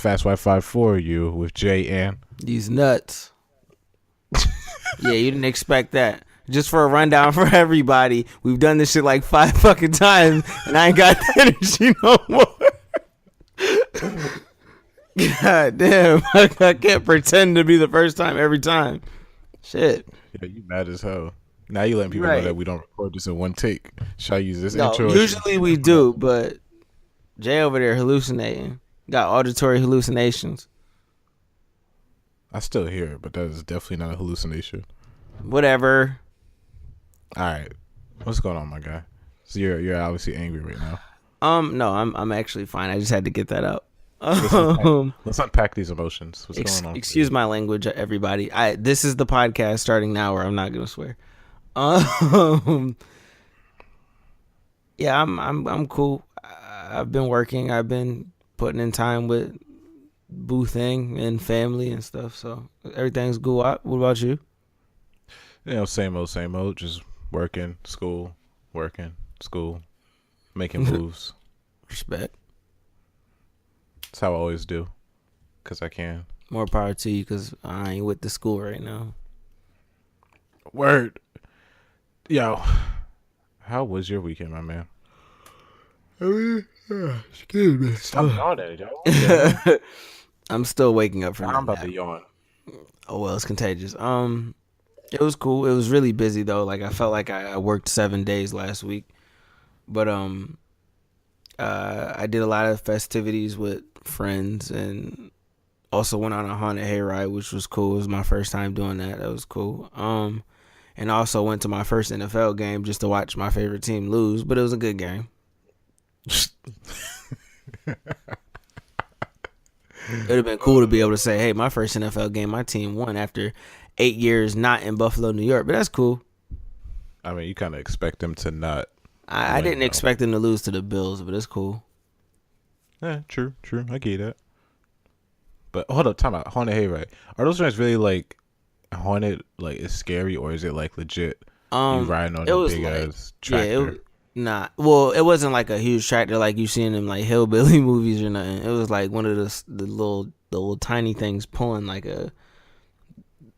Fast Wi-Fi for you with Jay and These nuts. Yeah, you didn't expect that. Just for a rundown for everybody, we've done this shit like 5 fucking times, and I ain't got the energy no more. God damn, I can't pretend to be the first time every time. Shit. Yeah, you mad as hell. Now you letting people know that we don't record this in one take. Should I use this No, intro? usually we do, but Jay over there hallucinating. Got auditory hallucinations. I still hear it, but that is definitely not a hallucination. Whatever. All right, what's going on, my guy? So you're obviously angry right now. No, I'm actually fine. I just had to get that out. Let's unpack these emotions. What's going on? Excuse my language, everybody. This is the podcast starting now, where I'm not gonna swear. Yeah, I'm cool. I've been working. I've been putting in time with boo thing and family and stuff. So everything's good. What about you? You know, same old. Just working, school, making moves. Respect. That's how I always do, cause I can. More power to you, cause I ain't with the school right now. Word. Yo, how was your weekend, my man? Excuse me. Stop yawning, yo. I'm still waking up from I'm about to yawn. Oh well, it's contagious. It was cool. It was really busy though. Like I felt like I worked 7 days last week, but I did a lot of festivities with friends and also went on a haunted hayride, which was cool. It was my first time doing that. That was cool. And also went to my first NFL game just to watch my favorite team lose, but it was a good game. It would have been cool to be able to say, hey, my first NFL game, my team won after 8 years not in Buffalo, New York, but that's cool. I mean, you kind of expect them to not. I didn't expect them to lose to the Bills, but it's cool. Yeah, true. I get that. But hold up, time out. Haunted hayride. Are those joints really like haunted? Like it's scary, or is it like legit? You riding on a big ass tractor? Yeah, well, it wasn't like a huge tractor like you see in them like hillbilly movies or nothing. It was like one of the little tiny things pulling like a.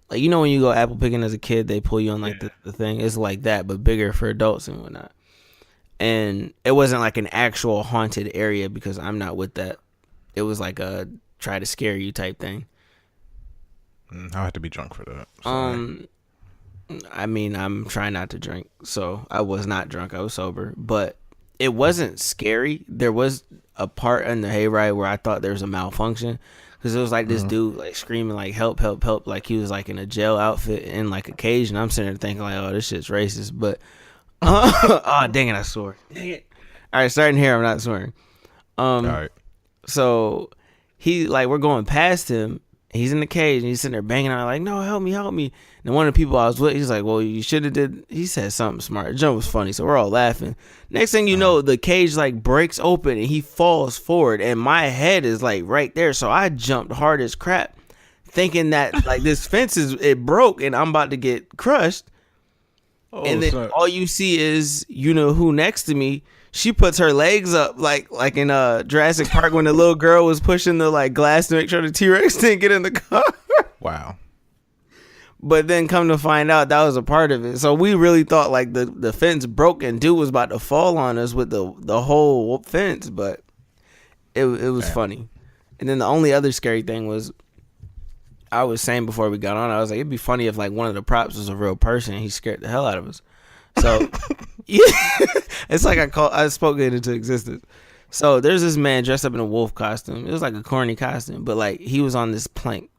Like, you know when you go apple picking as a kid, they pull you on like the thing. It's like that, but bigger for adults and whatnot. And it wasn't like an actual haunted area because I'm not with that. It was like a try to scare you type thing. I have to be drunk for that. I mean, I'm trying not to drink, so I was not drunk. I was sober, but it wasn't scary. There was a part in the hayride where I thought there was a malfunction. Because it was like this dude like screaming like help, like he was like in a jail outfit in like a cage, and I'm sitting there thinking like, oh, this shit's racist. But oh dang it, I swore. Dang it. All right, starting here, I'm not swearing. All right. So he like we're going past him. He's in the cage and he's sitting there banging on like, no, help me. And one of the people I was with, he's like, well, you should have did. He said something smart. The joke was funny, so we're all laughing. Next thing you know, the cage like breaks open and he falls forward, and my head is like right there. So I jumped hard as crap, thinking that like this fence it broke and I'm about to get crushed. Oh, and then all you see is you know who next to me. She puts her legs up like in Jurassic Park when the little girl was pushing the like glass to make sure the T-Rex didn't get in the car. Wow. But then come to find out that was a part of it. So we really thought like the fence broke and dude was about to fall on us with the whole fence, but it was funny. And then the only other scary thing was I was saying before we got on, I was like, it'd be funny if like one of the props was a real person and he scared the hell out of us. So yeah, it's like I spoke it into existence. So there's this man dressed up in a wolf costume. It was like a corny costume, but like he was on this plank.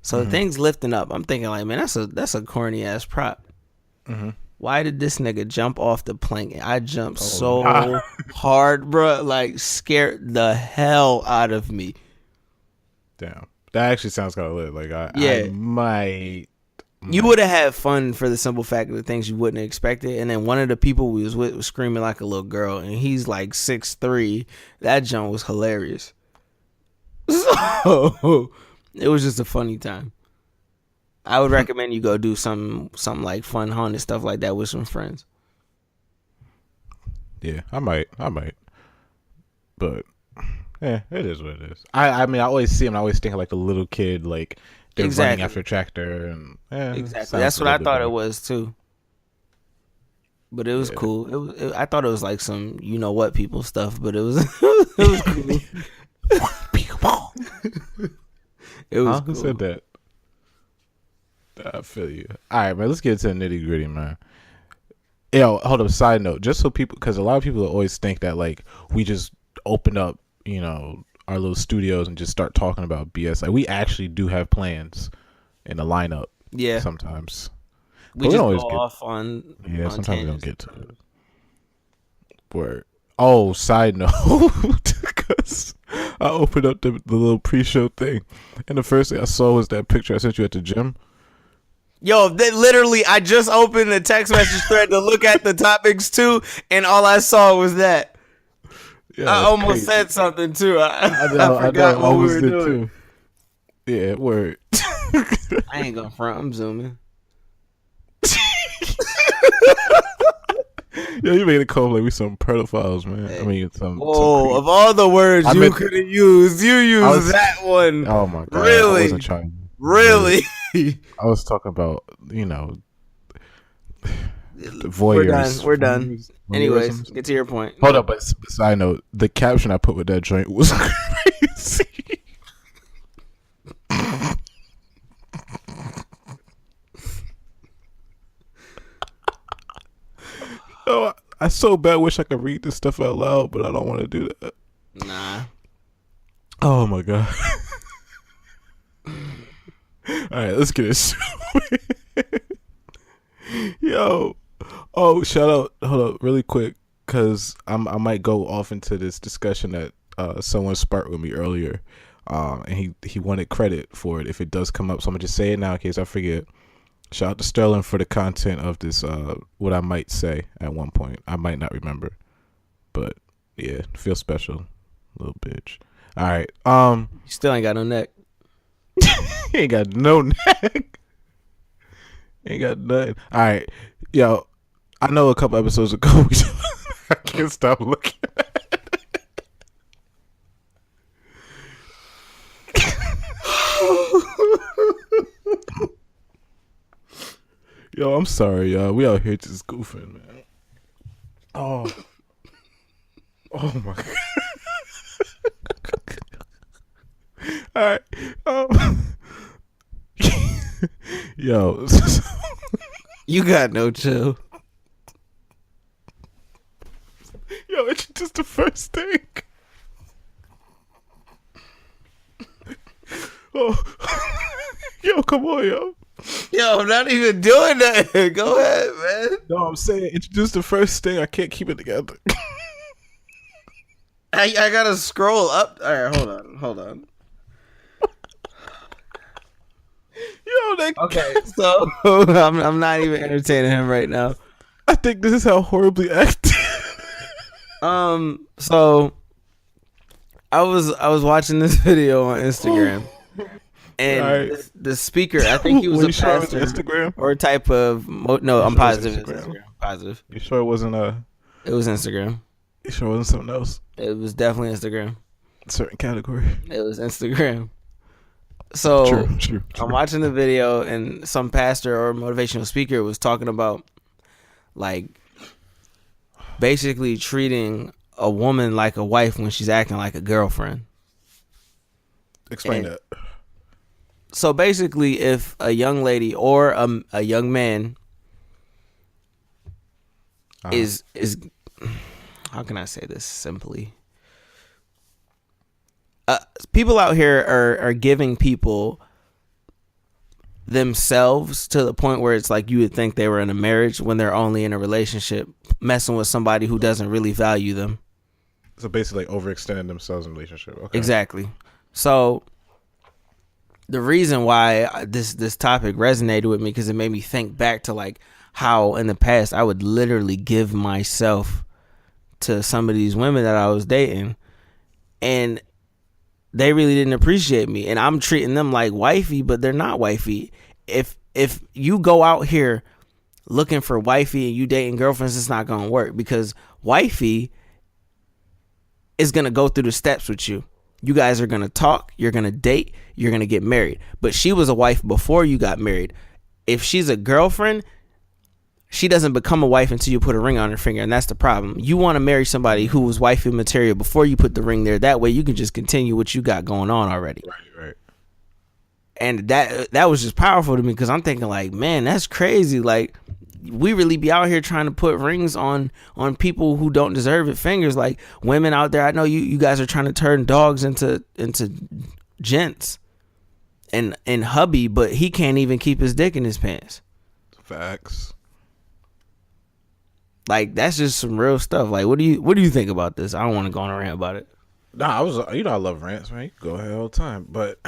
So the thing's lifting up. I'm thinking like, man, that's a corny ass prop. Why did this nigga jump off the plank? I jumped so hard, bro, like scared the hell out of me. Damn, that actually sounds kind of lit. Like I might. You would have had fun for the simple fact of the things you wouldn't have expected. And then one of the people we was with was screaming like a little girl, and he's like 6'3". That jump was hilarious. So it was just a funny time. I would recommend you go do something like fun haunted stuff like that with some friends. Yeah, I might. But Yeah, it is what it is. I mean, I always see them. I always think of like a little kid, like they're running after a tractor, and exactly. That's what I thought it was too. But it was cool. I thought it was like some you know what people stuff, but it was it was cool. It was. Who said that? I feel you. All right, man. Let's get into the nitty gritty, man. Yo, hold up. Side note, just so people, because a lot of people always think that like we just open up, you know, our little studios and just start talking about BS. Like we actually do have plans in the lineup. Yeah. Sometimes we just go off on. Yeah. On sometimes tangents. we don't get to it. Word. Oh, side note, because I opened up the little pre-show thing, and the first thing I saw was that picture I sent you at the gym. Yo, literally, I just opened the text message thread to look at the topics too, and all I saw was that. Yeah, I almost said something too. I forgot what we were doing. Too. Yeah, word. I ain't gonna front. I'm zooming. Yo, you made it call like we some pedophiles, man. Hey. I mean, some. Whoa! Of all the words you could have used, you used that one. Oh my god! Really? I wasn't trying. Really? I was talking about, you know, the voyeurs. We're done. Anyways, get to your point. Hold up, but side note, the caption I put with that joint was crazy. Oh, I so bad wish I could read this stuff out loud, but I don't want to do that. Nah. Oh my god. All right, let's get it. Yo, oh, shout out. Hold up, really quick, because I might go off into this discussion that someone sparked with me earlier, and he wanted credit for it if it does come up. So I'm gonna just say it now in case I forget. Shout out to Sterling for the content of this. What I might say at one point, I might not remember, but yeah, feel special, little bitch. All right, you still ain't got no neck. He ain't got no neck. Ain't got nothing. All right, yo, I know a couple episodes ago I can't stop looking at it. Yo, I'm sorry, y'all. We out here just goofing, man. Oh my god. All right. Yo. You got no chill. Yo, it's just the first thing. Oh. Yo, come on, yo. Yo, I'm not even doing that. Go ahead, man. No, I'm saying introduce the first thing. I can't keep it together. I gotta scroll up. All right, hold on. Yo, okay, so I'm not even entertaining him right now. I think this is how horribly acted. So I was watching this video on Instagram, and the speaker, I think he was a pastor Instagram or a type of no. I'm positive it's Instagram. Positive. You sure it wasn't It was Instagram. You sure it wasn't something else? It was definitely Instagram. Certain category. It was Instagram. So true. I'm watching the video, and some pastor or motivational speaker was talking about like basically treating a woman like a wife when she's acting like a girlfriend. Explain that. So basically, if a young lady or a young man is how can I say this simply? People out here are giving people themselves to the point where it's like you would think they were in a marriage when they're only in a relationship, messing with somebody who doesn't really value them. So basically, like overextending themselves in a relationship. Okay. Exactly. So the reason why this topic resonated with me, because it made me think back to like how in the past I would literally give myself to some of these women that I was dating, and they really didn't appreciate me, and I'm treating them like wifey, but they're not wifey. If you go out here looking for wifey and you dating girlfriends, it's not gonna work, because wifey is going to go through the steps with you. You guys are going to talk, you're going to date, you're going to get married. But she was a wife before you got married. If she's a girlfriend, she doesn't become a wife until you put a ring on her finger, and that's the problem. You want to marry somebody who was wifey material before you put the ring there. That way you can just continue what you got going on already. Right. And that was just powerful to me, because I'm thinking like, man, that's crazy. Like, we really be out here trying to put rings on people who don't deserve it. Fingers, like women out there. I know you guys are trying to turn dogs into gents and hubby, but he can't even keep his dick in his pants. Facts. Like, that's just some real stuff. Like, what do you think about this? I don't want to go on a rant about it. Nah, I love rants, man. You can go ahead all the time, but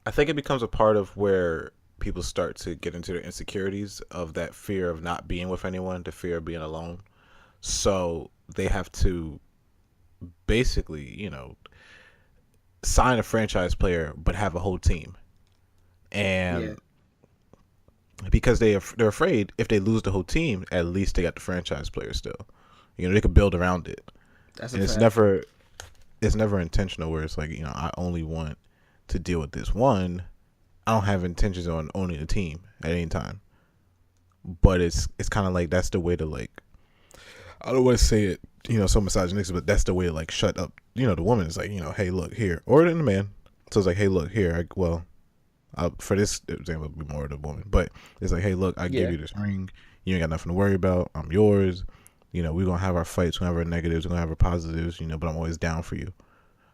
I think it becomes a part of where people start to get into their insecurities of that fear of not being with anyone, the fear of being alone. So they have to basically, sign a franchise player but have a whole team. And because they're afraid if they lose the whole team, at least they got the franchise player still. They could build around it. That's and it's never intentional where it's like, I only want to deal with this one. I don't have intentions on owning a team at any time. But it's kind of like that's the way to, like, I don't want to say it, so misogynistic, but that's the way to, like, shut up. The woman is like, hey, look, here. Or the man. So it's like, hey, look, here. For this example, it'd be more of the woman. But it's like, hey, look, I give you this ring. You ain't got nothing to worry about. I'm yours. We're going to have our fights. We're going to have our negatives. We're going to have our positives, but I'm always down for you.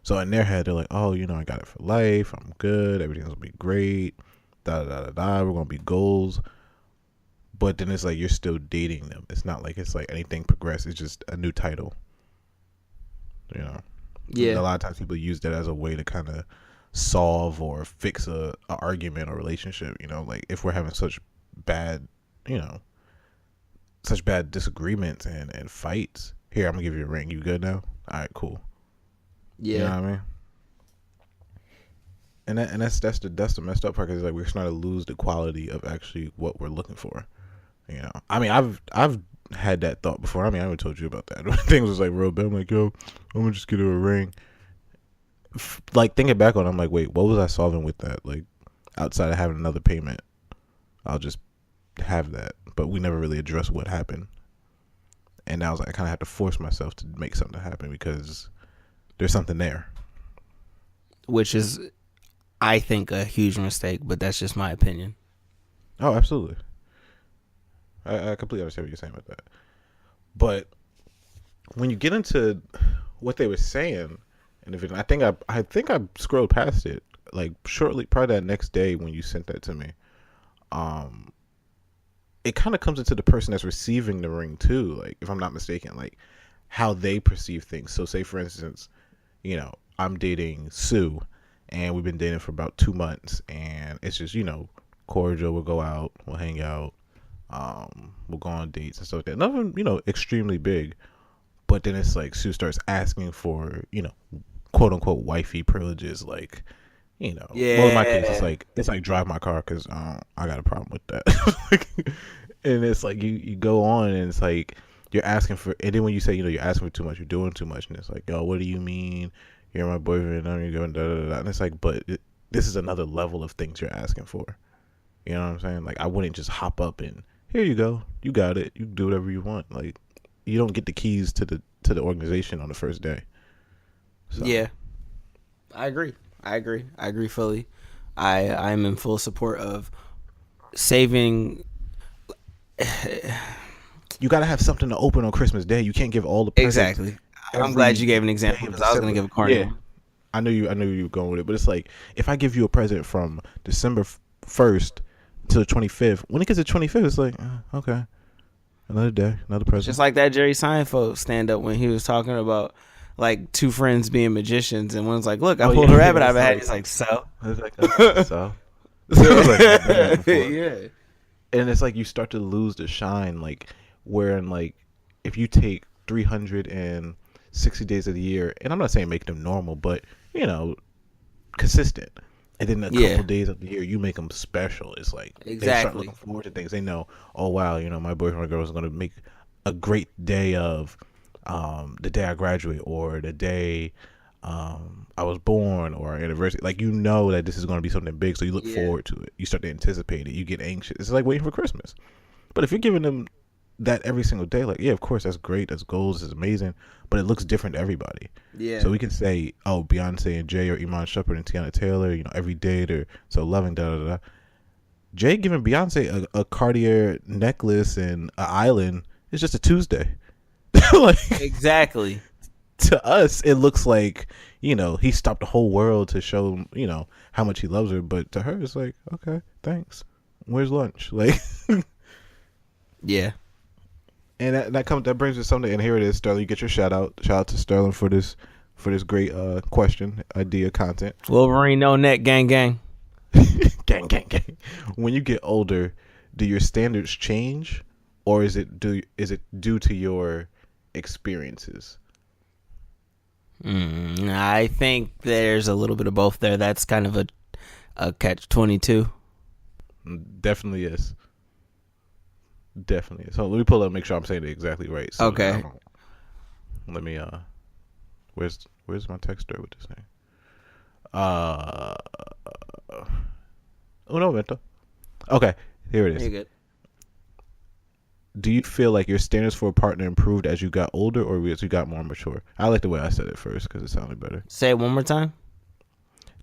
So in their head, they're like, oh, I got it for life. I'm good. Everything's going to be great. We're going to be goals. But then it's like you're still dating them. It's not like it's like anything progressed. It's just a new title. Yeah. A lot of times people use that as a way to kind of solve or fix a argument or relationship. Like if we're having such bad, such bad disagreements and fights. Here, I'm going to give you a ring. You good now? All right, cool. Yeah. You know what I mean? And that's the messed up part, because like we're starting to lose the quality of actually what we're looking for. I mean, I've had that thought before. I mean, I haven't told you about that. Things was like real bad. I'm like, yo, I'm gonna just get her a ring. Like thinking back on it, I'm like, wait, what was I solving with that? Like outside of having another payment, I'll just have that. But we never really addressed what happened. And now I was like, I kind of had to force myself to make something happen because there's something there. Which is, I think, a huge mistake, but that's just my opinion. Oh, absolutely. I completely understand what you're saying with that. But when you get into what they were saying in the video, I think I scrolled past it like shortly, probably that next day when you sent that to me. It kind of comes into the person that's receiving the ring too, like if I'm not mistaken, like how they perceive things. So say for instance, I'm dating Sue and we've been dating for about 2 months and it's just, cordial. We'll go out, we'll hang out, we'll go on dates and stuff like that. Nothing, extremely big. But then it's like Sue starts asking for, quote unquote wifey privileges, like, well, in my case, it's like drive my car because I got a problem with that. And it's like you go on and it's like you're asking for, and then when you say you're asking for too much, you're doing too much, and it's like, yo, what do you mean? You're my boyfriend, I'm going da da da. And it's like, but this is another level of things you're asking for. You know what I'm saying? Like I wouldn't just hop up and here you go, you got it, you can do whatever you want. Like you don't get the keys to the organization on the first day. So. Yeah, I agree fully. I'm in full support of saving. You gotta have something to open on Christmas Day. You can't give all the presents. Exactly. I'm glad you gave an example because I was gonna give a corny. Yeah, I knew you were going with it, but it's like if I give you a present from December 1st to the 25th, when it gets to 25th, it's like okay, another day, another present. Just like that Jerry Seinfeld stand up when he was talking about like two friends being magicians, and one's like, "Look, I pulled a rabbit out of a hat." He's like, "So." It's like, so. Yeah. And it's like you start to lose the shine, like wherein like if you take 360 days of the year, and I'm not saying make them normal, but consistent, and then a couple days of the year you make them special. It's like they start looking forward to things. They know, oh wow, my boyfriend or girl is going to make a great day of the day I graduate or the day I was born or our anniversary. Like, you know that this is going to be something big, so you look forward to it. You start to anticipate it. You get anxious. It's like waiting for Christmas. But if you're giving them that every single day, like, yeah, of course, that's great. That's goals. That's amazing. But it looks different to everybody. Yeah. So we can say, oh, Beyonce and Jay or Iman Shumpert and Tiana Taylor, every day they're so loving, da da da. Jay giving Beyonce a Cartier necklace and an island is just a Tuesday. Like, exactly. To us, it looks like, he stopped the whole world to show, how much he loves her. But to her, it's like, okay, thanks. Where's lunch? Like, yeah. And that brings us something. And here it is, Sterling. You get your shout out. Shout out to Sterling for this great question, idea, content. Wolverine, no neck, gang, gang. Gang, gang, gang. When you get older, do your standards change, or is it due to your experiences? I think there's a little bit of both there. That's kind of a catch-22. Definitely is. Definitely is. So let me pull up and make sure I'm saying it exactly right. So okay. Let me where's my texter with this thing? Un momento. Okay, here it is. You're good. Do you feel like your standards for a partner improved as you got older or as you got more mature? I like the way I said it first because it sounded better. Say it one more time.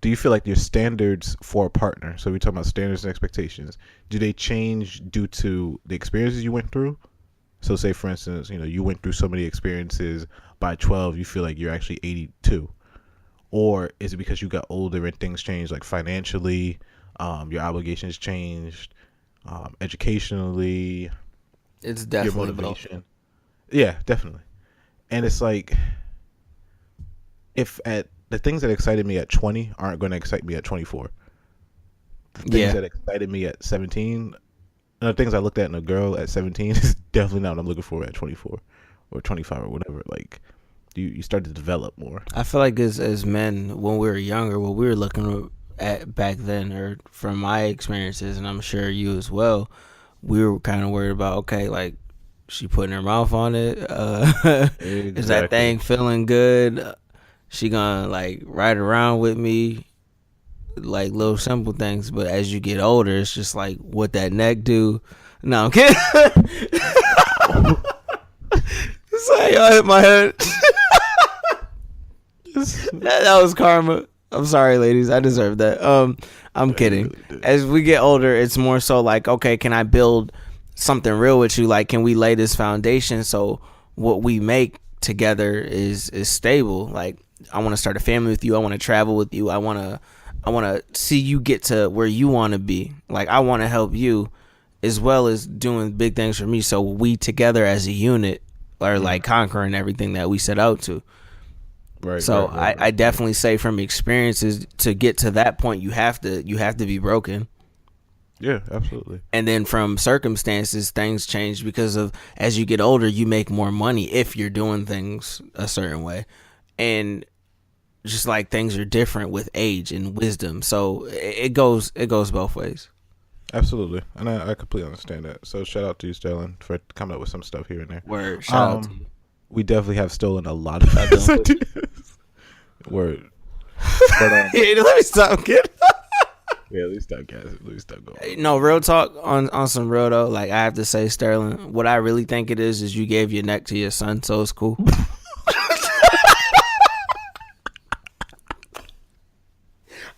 Do you feel like your standards for a partner, so we're talking about standards and expectations, do they change due to the experiences you went through? So say, for instance, you went through so many experiences, by 12 you feel like you're actually 82. Or is it because you got older and things changed, like financially, your obligations changed, educationally? It's definitely your motivation. Yeah, definitely. And it's like, if at the things that excited me at 20 aren't going to excite me at 24. The things that excited me at 17, and the things I looked at in a girl at 17 is definitely not what I'm looking for at 24 or 25 or whatever. Like, you start to develop more. I feel like as men, when we were younger, what we were looking at back then, or from my experiences, and I'm sure you as well, we were kind of worried about, okay, like, she putting her mouth on it. Exactly. Is that thing feeling good? She gonna, like, ride around with me? Like, little simple things. But as you get older, it's just like, what that neck do? No, I'm kidding. Sorry, y'all hit my head. that was karma. I'm sorry, ladies. I deserve that. I'm kidding. Really, as we get older, it's more so like, okay, can I build something real with you? Like, can we lay this foundation so what we make together is stable? Like, I want to start a family with you. I want to travel with you. I want to see you get to where you want to be. Like, I want to help you as well as doing big things for me. So we together as a unit are like conquering everything that we set out to. Right. So right. I definitely say from experiences, to get to that point, you have to be broken. Yeah, absolutely. And then from circumstances, things change because of, as you get older, you make more money if you're doing things a certain way. And just like things are different with age and wisdom. So it goes both ways. Absolutely. And I completely understand that. So shout out to you, Sterling, for coming up with some stuff here and there. Word. Shout out to you. We definitely have stolen a lot of ideas. Word. But, let me stop kidding. Yeah, at least stop guys. At least stop going. No, real talk on some real though. Like, I have to say, Sterling, what I really think it is you gave your neck to your son, so it's cool.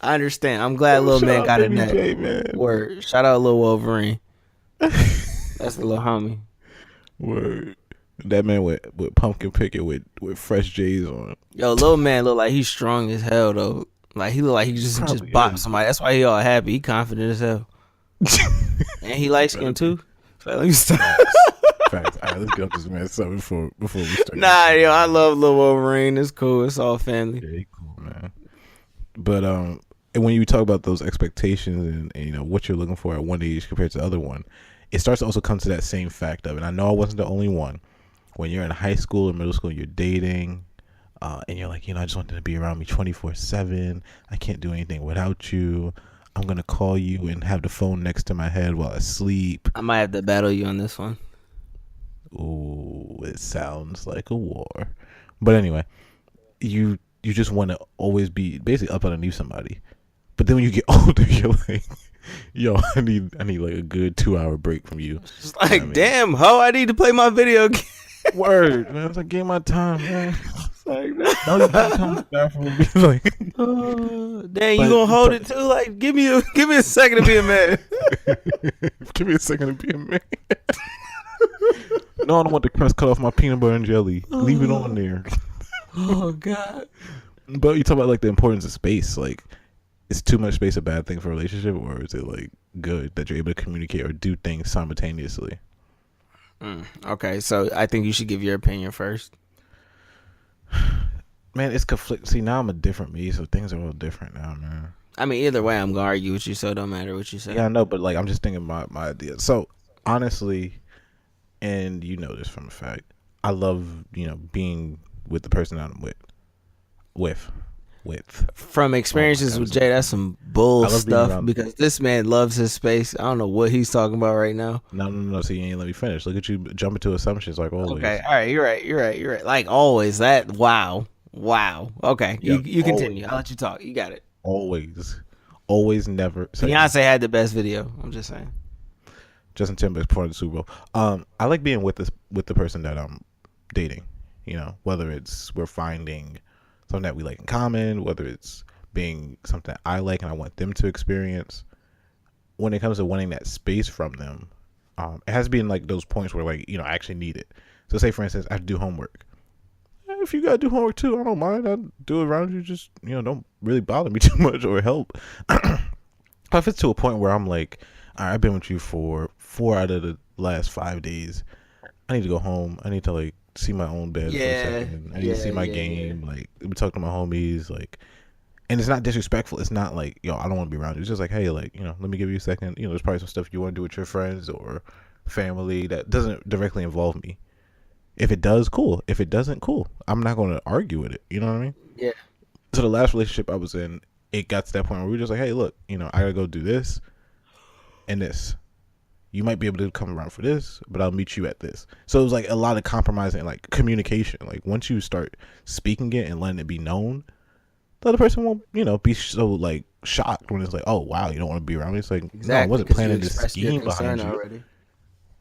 I understand. I'm glad little man got a neck. Man. Word. Shout out little Wolverine. That's the little homie. Word. That man with pumpkin picking with fresh J's on. Yo, little man look like he's strong as hell though. Like, he look like he just bopped somebody. That's why he all happy. He confident as hell. And he light skinned too. So let me stop. Facts. All right, let's get up this man something before we start. Nah, yo, I love little Wolverine. It's cool. It's all family. Yeah, he cool, man. But and when you talk about those expectations and what you're looking for at one age compared to the other one, it starts to also come to that same fact of, and I know I wasn't the only one. When you're in high school or middle school, you're dating, and you're like, I just want them to be around me 24/7. I can't do anything without you. I'm gonna call you and have the phone next to my head while I sleep. I might have to battle you on this one. Ooh, it sounds like a war. But anyway, you just want to always be basically up underneath somebody. But then when you get older, you're like, yo, I need like a good 2-hour break from you. It's like, damn, ho, I need to play my video game. Word, man. It's like, give my time, man. Like, no, you can't come to the bathroom. Like, dang, you gonna hold it too? Like, give me a second to be a man. Give me a second to be a man. No, I don't want the crust cut off my peanut butter and jelly. Leave it on there. Oh God. But you talk about like the importance of space. Like, is too much space a bad thing for a relationship, or is it like good that you're able to communicate or do things simultaneously? Okay, so I think you should give your opinion first. Man, it's conflict. See, now I'm a different me, so things are all different now, man. I mean, either way, I'm gonna argue with you, so it don't matter what you say. Yeah, I know, but like I'm just thinking my idea. So honestly, and you know this from a fact, I love being with the person that I'm with. From experiences with Jay, that's some bull stuff because this man loves his space. I don't know what he's talking about right now. No. See, you ain't let me finish. Look at you jumping to assumptions like always. Okay, all right, you're right. Like always, that wow. Okay, yep, you continue. I'll let you talk. You got it. Always, never. Beyonce had the best video. I'm just saying. Justin Timberlake's part of the Super Bowl. I like being with the person that I'm dating. Whether it's we're finding something that we like in common, whether it's being something I like and I want them to experience. When it comes to wanting that space from them, it has to be in like those points where like I actually need it. So say for instance I have to do homework. If you gotta do homework too, I don't mind. I'll do it around you. Just don't really bother me too much or help. If it's to a point where I'm like, all right, I've been with you for 4 out of the last 5 days. I need to go home. I need to like see my own bed for a second. I need to see my game. Like, we talk to my homies. Like, and it's not disrespectful. It's not like, yo, I don't want to be around you. It's just like, hey, like, let me give you a second. There's probably some stuff you want to do with your friends or family that doesn't directly involve me. If it does, cool. If it doesn't, cool. I'm not going to argue with it. You know what I mean? Yeah. So the last relationship I was in, it got to that point where we were just like, hey, look, I got to go do this and this. You might be able to come around for this, but I'll meet you at this. So it was like a lot of compromising and like communication. Like once you start speaking it and letting it be known, the other person won't, be so like shocked when it's like, oh wow, you don't want to be around me. It's like, exactly, no, I wasn't planning this scheme behind you. Already.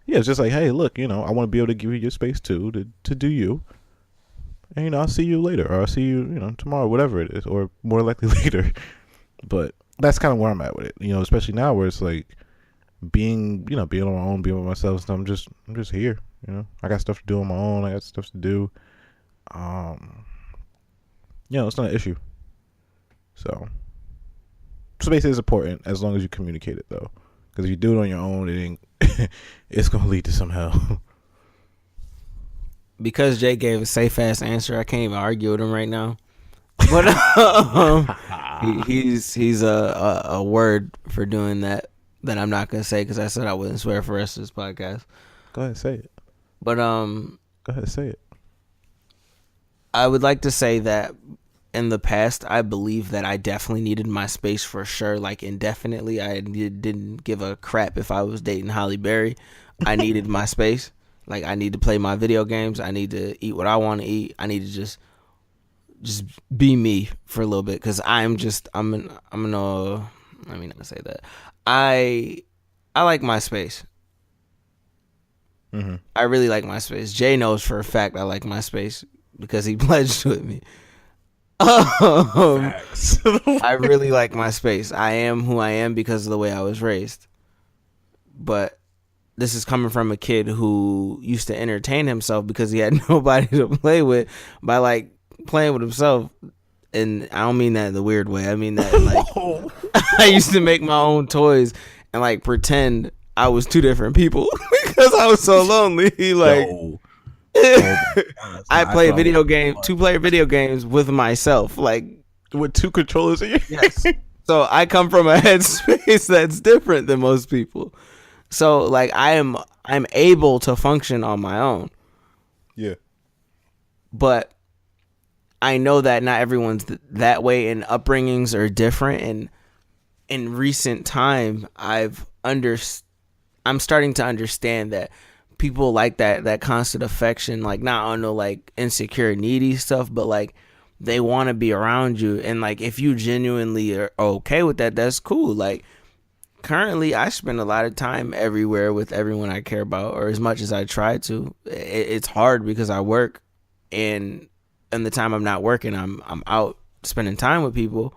Yeah, it's just like, hey, look, I want to be able to give you your space too, to do you. And I'll see you later, or I'll see you, tomorrow, whatever it is, or more likely later. But that's kind of where I'm at with it, especially now where it's like, being on my own, being with myself. So I'm just here. I got stuff to do on my own. I got stuff to do. It's not an issue. So space is important as long as you communicate it though, because if you do it on your own, it ain't. It's gonna lead to some hell. Because Jay gave a safe ass answer, I can't even argue with him right now. But he's a word for doing that I'm not gonna say because I said I wouldn't swear for the rest of this podcast. Go ahead, say it. But go ahead, say it. I would like to say that in the past, I believe that I definitely needed my space for sure, like indefinitely. I didn't give a crap if I was dating Halle Berry. I needed my space. Like I need to play my video games. I need to eat what I want to eat. I need to just be me for a little bit because I'm gonna. Let me not say that. I like my space. Mm-hmm. I really like my space. Jay knows for a fact I like my space because he pledged with me. I really like my space. I am who I am because of the way I was raised. But this is coming from a kid who used to entertain himself because he had nobody to play with by like playing with himself. And I don't mean that in the weird way. I mean that like I used to make my own toys and like pretend I was two different people because I was so lonely. Like I play two-player video games with myself, like with two controllers. Yes. So I come from a headspace that's different than most people. So like I'm able to function on my own. Yeah. But I know that not everyone's that way, and upbringings are different. And in recent time, I'm starting to understand that people like that constant affection, like not on no like insecure, needy stuff, but like they want to be around you, and like if you genuinely are okay with that, that's cool. Like currently, I spend a lot of time everywhere with everyone I care about, or as much as I try to. It's hard because I work, and the time I'm not working, I'm out spending time with people.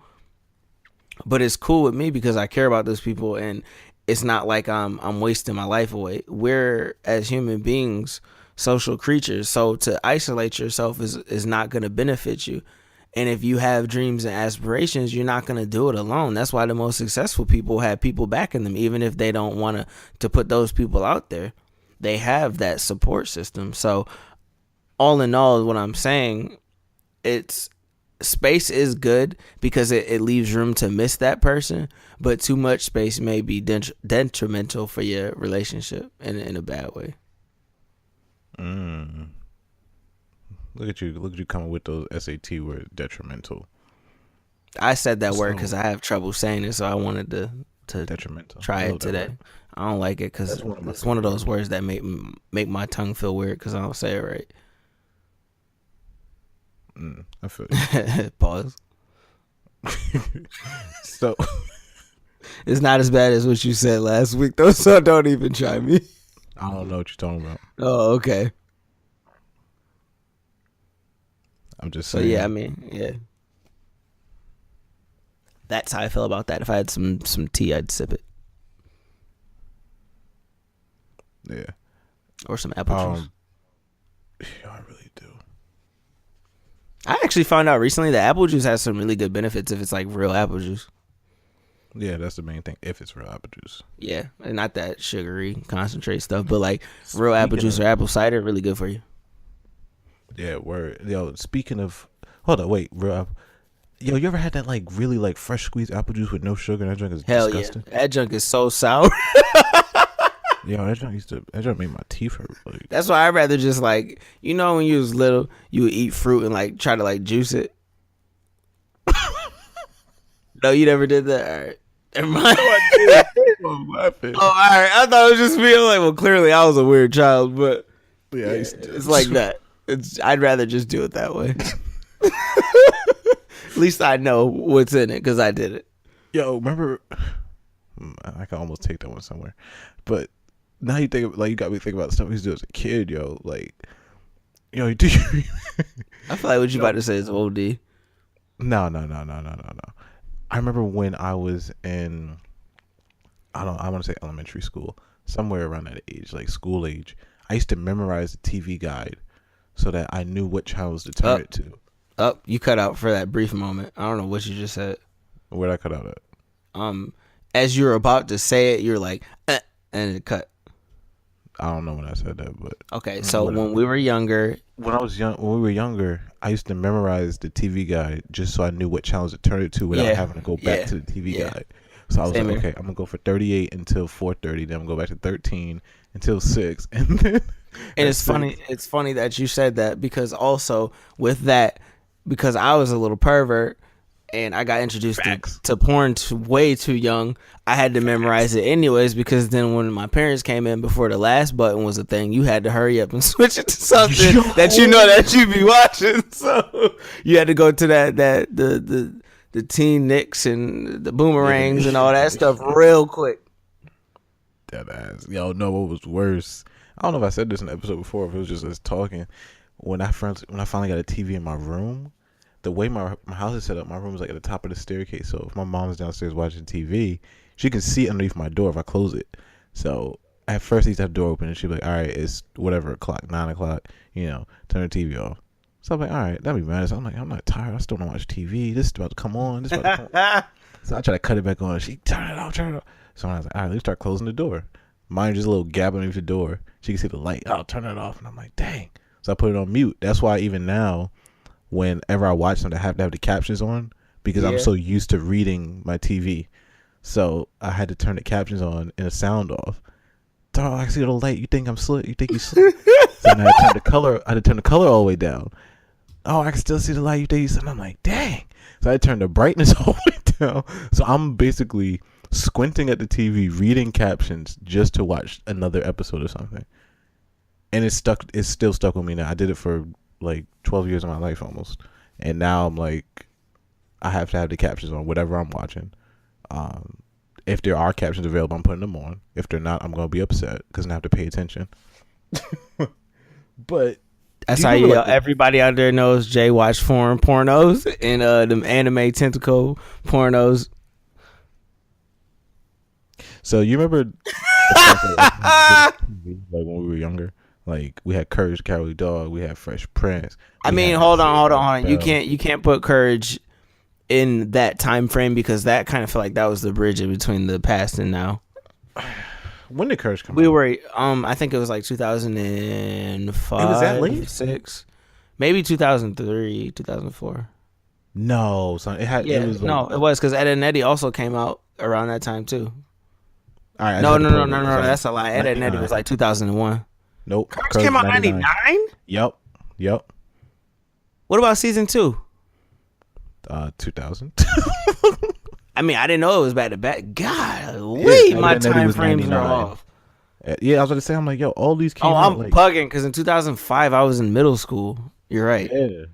But it's cool with me because I care about those people, and it's not like I'm wasting my life away. We're, as human beings, social creatures, so to isolate yourself is not going to benefit you. And if you have dreams and aspirations, you're not going to do it alone. That's why the most successful people have people backing them, even if they don't want to put those people out there. They have that support system. So all in all, what I'm saying, it's space is good because it leaves room to miss that person, but too much space may be detrimental for your relationship in a bad way. Look at you coming with those SAT words, detrimental. I said that word because I have trouble saying it, so I wanted to detrimental. Try it today. I don't like it because it's one of those words that make my tongue feel weird because I don't say it right. I feel you. Pause. So it's not as bad as what you said last week, though. So don't even try me. I don't know what you're talking about. Oh, okay. I'm just saying. So yeah, I mean, yeah. That's how I feel about that. If I had some tea, I'd sip it. Yeah. Or some apple juice. Yeah, I really do. I actually found out recently that apple juice has some really good benefits if it's like real apple juice. Yeah, that's the main thing. If it's real apple juice. Yeah, and not that sugary concentrate stuff, but like real apple juice or apple cider, really good for you. Yeah, word. Yo, speaking of, hold on, wait, real apple. Yo, you ever had that like really like fresh squeezed apple juice with no sugar? That junk is disgusting. Yeah, that junk is so sour. Yo, that junk made my teeth hurt. Like. That's why I'd rather just like, you know, when you was little, you would eat fruit and like try to like juice it. No, you never did that. All right. Never mind. Oh, all right. I thought it was just me. I'm like, well, clearly I was a weird child, but yeah, it's like that. I'd rather just do it that way. At least I know what's in it because I did it. Yo, remember? I can almost take that one somewhere, but now you think like you got me thinking about stuff we used to do as a kid. Yo, like, yo, do you? I feel like what you about to say is OD. No. I remember when I was in, I want to say elementary school, somewhere around that age, like school age. I used to memorize the TV guide so that I knew what channels to turn it to. You cut out for that brief moment. I don't know what you just said. Where'd I cut out at? As you were about to say it, you're like, and it cut. I don't know when I said that, but okay. So when we were younger, when we were younger, I used to memorize the TV guide just so I knew what channels to turn it to without having to go back to the TV guide. So I was like, okay, I'm gonna go for 38 until 4:30. Then I'm gonna go back to 13 until 6, and then. And it's funny. It's funny that you said that because also with that, because I was a little pervert and I got introduced to porn way too young. I had to memorize it anyways because then when my parents came in before the last button was a thing, you had to hurry up and switch it to something that you know that you be watching. So you had to go to the teen nicks and the boomerangs and all that stuff real quick. That ass. Y'all know what was worse? I don't know if I said this in the episode before, if it was just us talking. When I finally got a TV in my room, the way my house is set up, my room is like at the top of the staircase. So if my mom's downstairs watching TV, she can see underneath my door if I close it. So at first, I used to have the door open, and she'd be like, all right, it's whatever o'clock, 9 o'clock, turn the TV off. So I'm like, all right, that'd be mad. So I'm like, I'm not tired. I still don't watch TV. This is about to come on. So I try to cut it back on. She turn it off. So I was like, all right, let's start closing the door. Mine just a little gap underneath the door. She can see the light. I'll turn it off. And I'm like, dang. So I put it on mute. That's why even now, whenever I watch something, I have to have the captions on because I'm so used to reading my TV. So I had to turn the captions on and the sound off. Oh, I see the light. You think I'm slick? You think you slick? So then I had to turn the color all the way down. Oh, I can still see the light. You think you slick? I'm like, dang. So I turned the brightness all the way down. So I'm basically squinting at the TV, reading captions just to watch another episode or something. and it's stuck. It's still stuck with me now. I did it for like 12 years of my life almost, and now I'm like, I have to have the captions on whatever I'm watching. If there are captions available, I'm putting them on. If they're not, I'm gonna be upset because I have to pay attention. But that's how you. Everybody out there knows Jay watch foreign pornos and them anime tentacle pornos. So you remember, like when we were younger, like we had Courage the Cowardly Dog, we had Fresh Prince. I mean, hold on. You can't put Courage in that time frame because that kind of felt like that was the bridge in between the past and now. When did Courage come out? We were I think it was like 2005. It was that late? 6. Maybe 2003, 2004. No, son, it had. Yeah, it was it was because Ed, and Eddie also came out around that time too. All right, no, that's a lie. Ed, and Eddie was like 2001. Nope. Courage came out 99? Yep. What about season 2? 2000. I mean, I didn't know it was back to back. God, my time frames are off. Yeah, I was going to say, I'm like, yo, all these came out. I'm bugging because in 2005 I was in middle school. You're right. Yeah.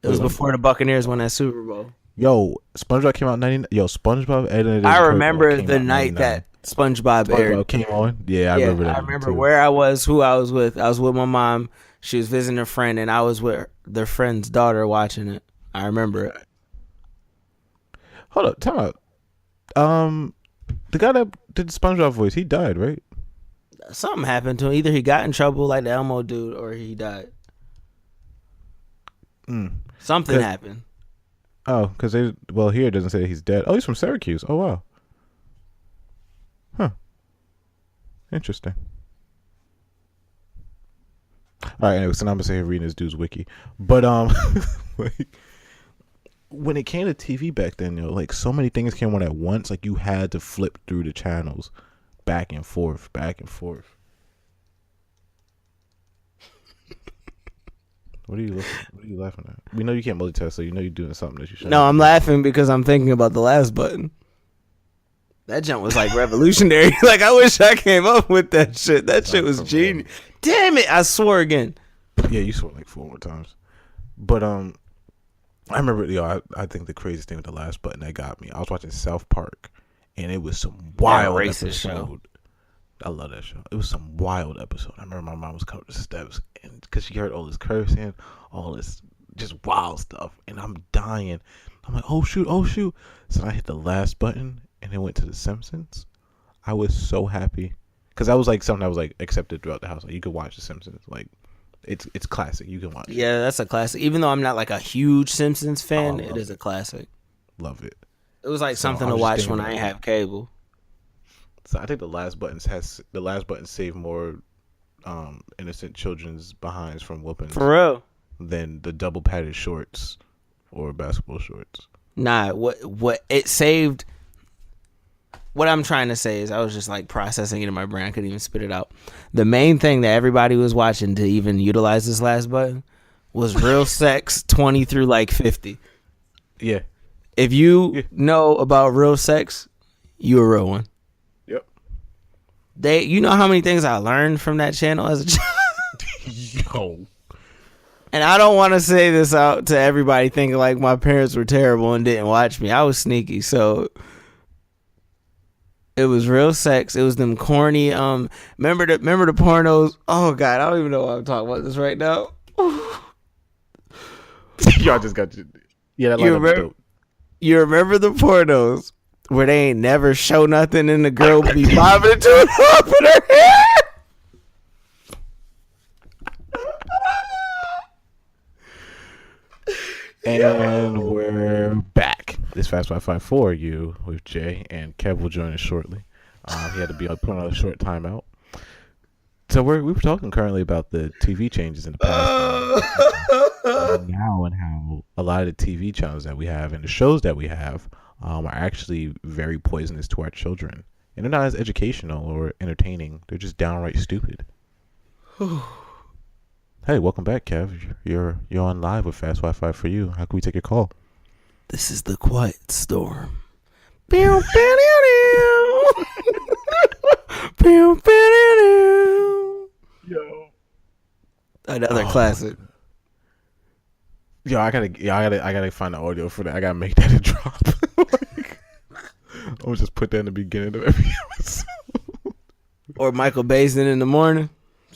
It was before the Buccaneers won that Super Bowl. Yo, SpongeBob came out 99. Yo, SpongeBob edited. I remember the night that SpongeBob aired. Came on. Yeah, I remember that. I remember where I was, who I was with. I was with my mom. She was visiting a friend, and I was with their friend's daughter watching it. I remember it. Hold up, time out. The guy that did the SpongeBob voice, he died, right? Something happened to him. Either he got in trouble like the Elmo dude, or he died. Something happened. Oh, because here it doesn't say he's dead. Oh, he's from Syracuse. Oh, wow. Huh. Interesting. All right, anyway, so now I'm going to say reading this dude's wiki. But, like, when it came to TV back then, like, so many things came on at once. Like, you had to flip through the channels back and forth. What are you laughing at? We know you can't multitask, so you know you're doing something that you shouldn't. No, I'm laughing because I'm thinking about the last button. That jump was like revolutionary. Like, I wish I came up with that shit. That shit was genius. Damn it! I swore again. Yeah, you swore like 4 more times. But I remember, I think the craziest thing with the last button that got me, I was watching South Park, and it was some wild racist show. I love that show. It was some wild episode. I remember my mom was coming up the steps, and because she heard all this cursing, all this just wild stuff, and I'm dying. I'm like, oh shoot. So I hit the last button, and it went to The Simpsons. I was so happy because that was like something that was like accepted throughout the house. Like, you could watch The Simpsons. Like, it's classic. You can watch it. Yeah, that's a classic. Even though I'm not like a huge Simpsons fan, it is a classic. Love it. It was like something to watch when I ain't have cable. So I think the last button saved more innocent children's behinds from whoopings. For real. Than the double padded shorts or basketball shorts. Nah, what it saved. What I'm trying to say is I was just like processing it in my brain. I couldn't even spit it out. The main thing that everybody was watching to even utilize this last button was Real Sex 20 through like 50. Yeah. If you know about Real Sex, you a real one. Yep. You know how many things I learned from that channel as a child? Yo. And I don't want to say this out to everybody thinking like my parents were terrible and didn't watch me. I was sneaky, so it was Real Sex. It was them corny. Remember the pornos? Oh God, I don't even know why I'm talking about this right now. Y'all just got you. Yeah, that lineup was dope. You remember the pornos where they ain't never show nothing and the girl be bobbing to it up in her hair? And we're back. This Fast Wi-Fi for you with Jay, and Kev will join us shortly. He had to be put on a short timeout. So we were talking currently about the TV changes in the past now, and how a lot of the TV channels that we have and the shows that we have are actually very poisonous to our children, and they're not as educational or entertaining. They're just downright stupid. Hey, welcome back, Kev. You're on live with Fast Wi-Fi for you. How can we take your call? This is the Quiet Storm. Yo. Another classic. Yo, I gotta find the audio for that. I gotta make that a drop. Like, I'll just put that in the beginning of every episode. Or Michael Basin in the morning.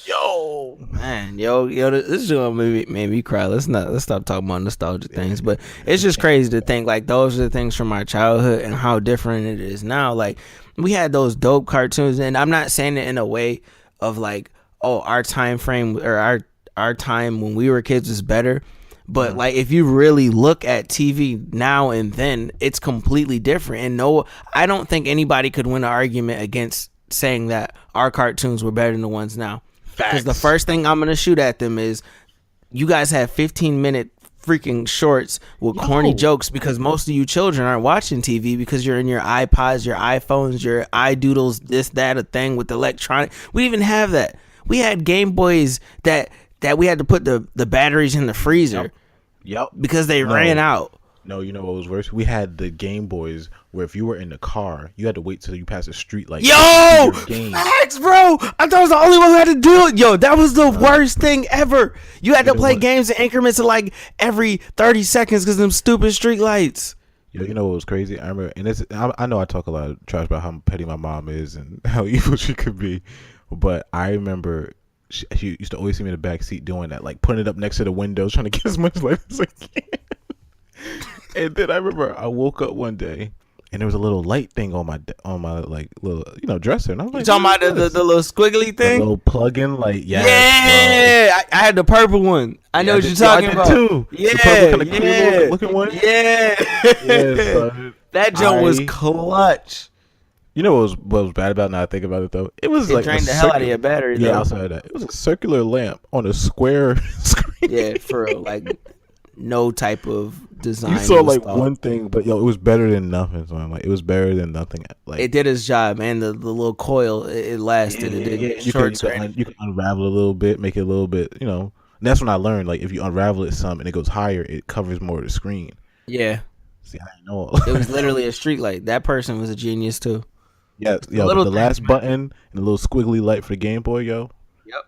Yo, man, this joint made me cry. Let's stop talking about nostalgic things. But it's just crazy to think like those are the things from our childhood and how different it is now. Like we had those dope cartoons, and I'm not saying it in a way of like, oh, our time frame or our time when we were kids was better. But like if you really look at TV now and then, it's completely different. And no, I don't think anybody could win an argument against saying that our cartoons were better than the ones now. Because the first thing I'm gonna shoot at them is, you guys have 15-minute freaking shorts with corny jokes because most of you children aren't watching TV because you're in your iPods, your iPhones, your iDoodles, this, that, a thing with electronic. We didn't even have that. We had Gameboys that we had to put the batteries in the freezer. Yep. Because they ran out. No, you know what was worse? We had the Game Boys where if you were in the car, you had to wait till you passed a street light. Yo! Facts, bro! I thought I was the only one who had to do it. Yo, that was the worst thing ever. You had to play games in increments of like every 30 seconds because of them stupid street lights. Yo, you know what was crazy? I remember, and I know I talk a lot of trash about how petty my mom is and how evil she could be, but I remember she used to always see me in the back seat doing that, like putting it up next to the window, trying to get as much light as I can. And then I remember I woke up one day and there was a little light thing on my like little dresser, and I was like, you talking about the little squiggly thing, the little plug-in light? Yeah, I had the purple one. I know what you're talking about too. Yeah, the purple kind of clear looking one. Yeah, that joke was clutch. You know what was bad about it now I think about it though? It was like drained the hell out of your battery. Yeah, outside of that, it was a circular lamp on a square screen. Yeah, for real, like no type of design. You saw like one thing, but it was better than nothing. So I'm like, it was better than nothing. Like it did its job, man. The little coil, it lasted. Yeah, it didn't you can unravel it a little bit, make it a little bit. And that's when I learned, like, if you unravel it some and it goes higher, it covers more of the screen. Yeah. See, I didn't know. It was literally a street light. That person was a genius too. Yeah, the last button and the little squiggly light for the Game Boy, yo. Yep.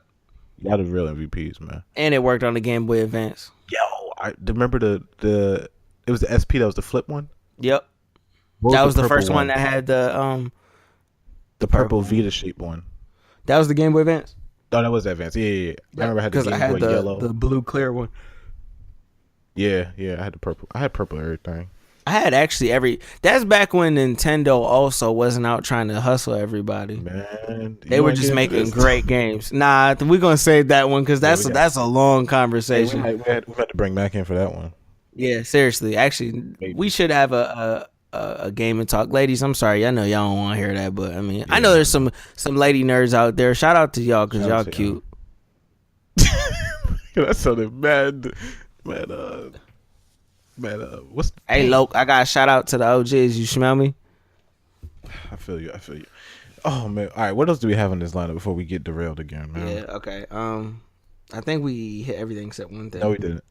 Y'all the real MVPs, man. And it worked on the Game Boy Advance. Yo, I remember it was the SP that was the flip one. Yep. That was the first one that had the purple Vita shape one. That was the Game Boy Advance. Oh, that was Advance. Yeah. I remember I had the Game Boy yellow, the blue clear one. Yeah, I had the purple. I had purple everything. I had actually that's back when Nintendo also wasn't out trying to hustle everybody. Man, they were just making great games. Nah, we're gonna save that one because that's a long conversation. We had to bring Mac in for that one. Yeah, seriously. Actually, we should have a game and talk, ladies. I'm sorry, I know y'all don't want to hear that, but I mean, I know there's some lady nerds out there. Shout out to y'all because y'all cute. That sounded mad. What's hey Loke, I got a shout out to the OGs. You smell me? I feel you. Oh man. All right, what else do we have on this lineup before we get derailed again, man? Yeah, okay. I think we hit everything except one thing. No, we didn't.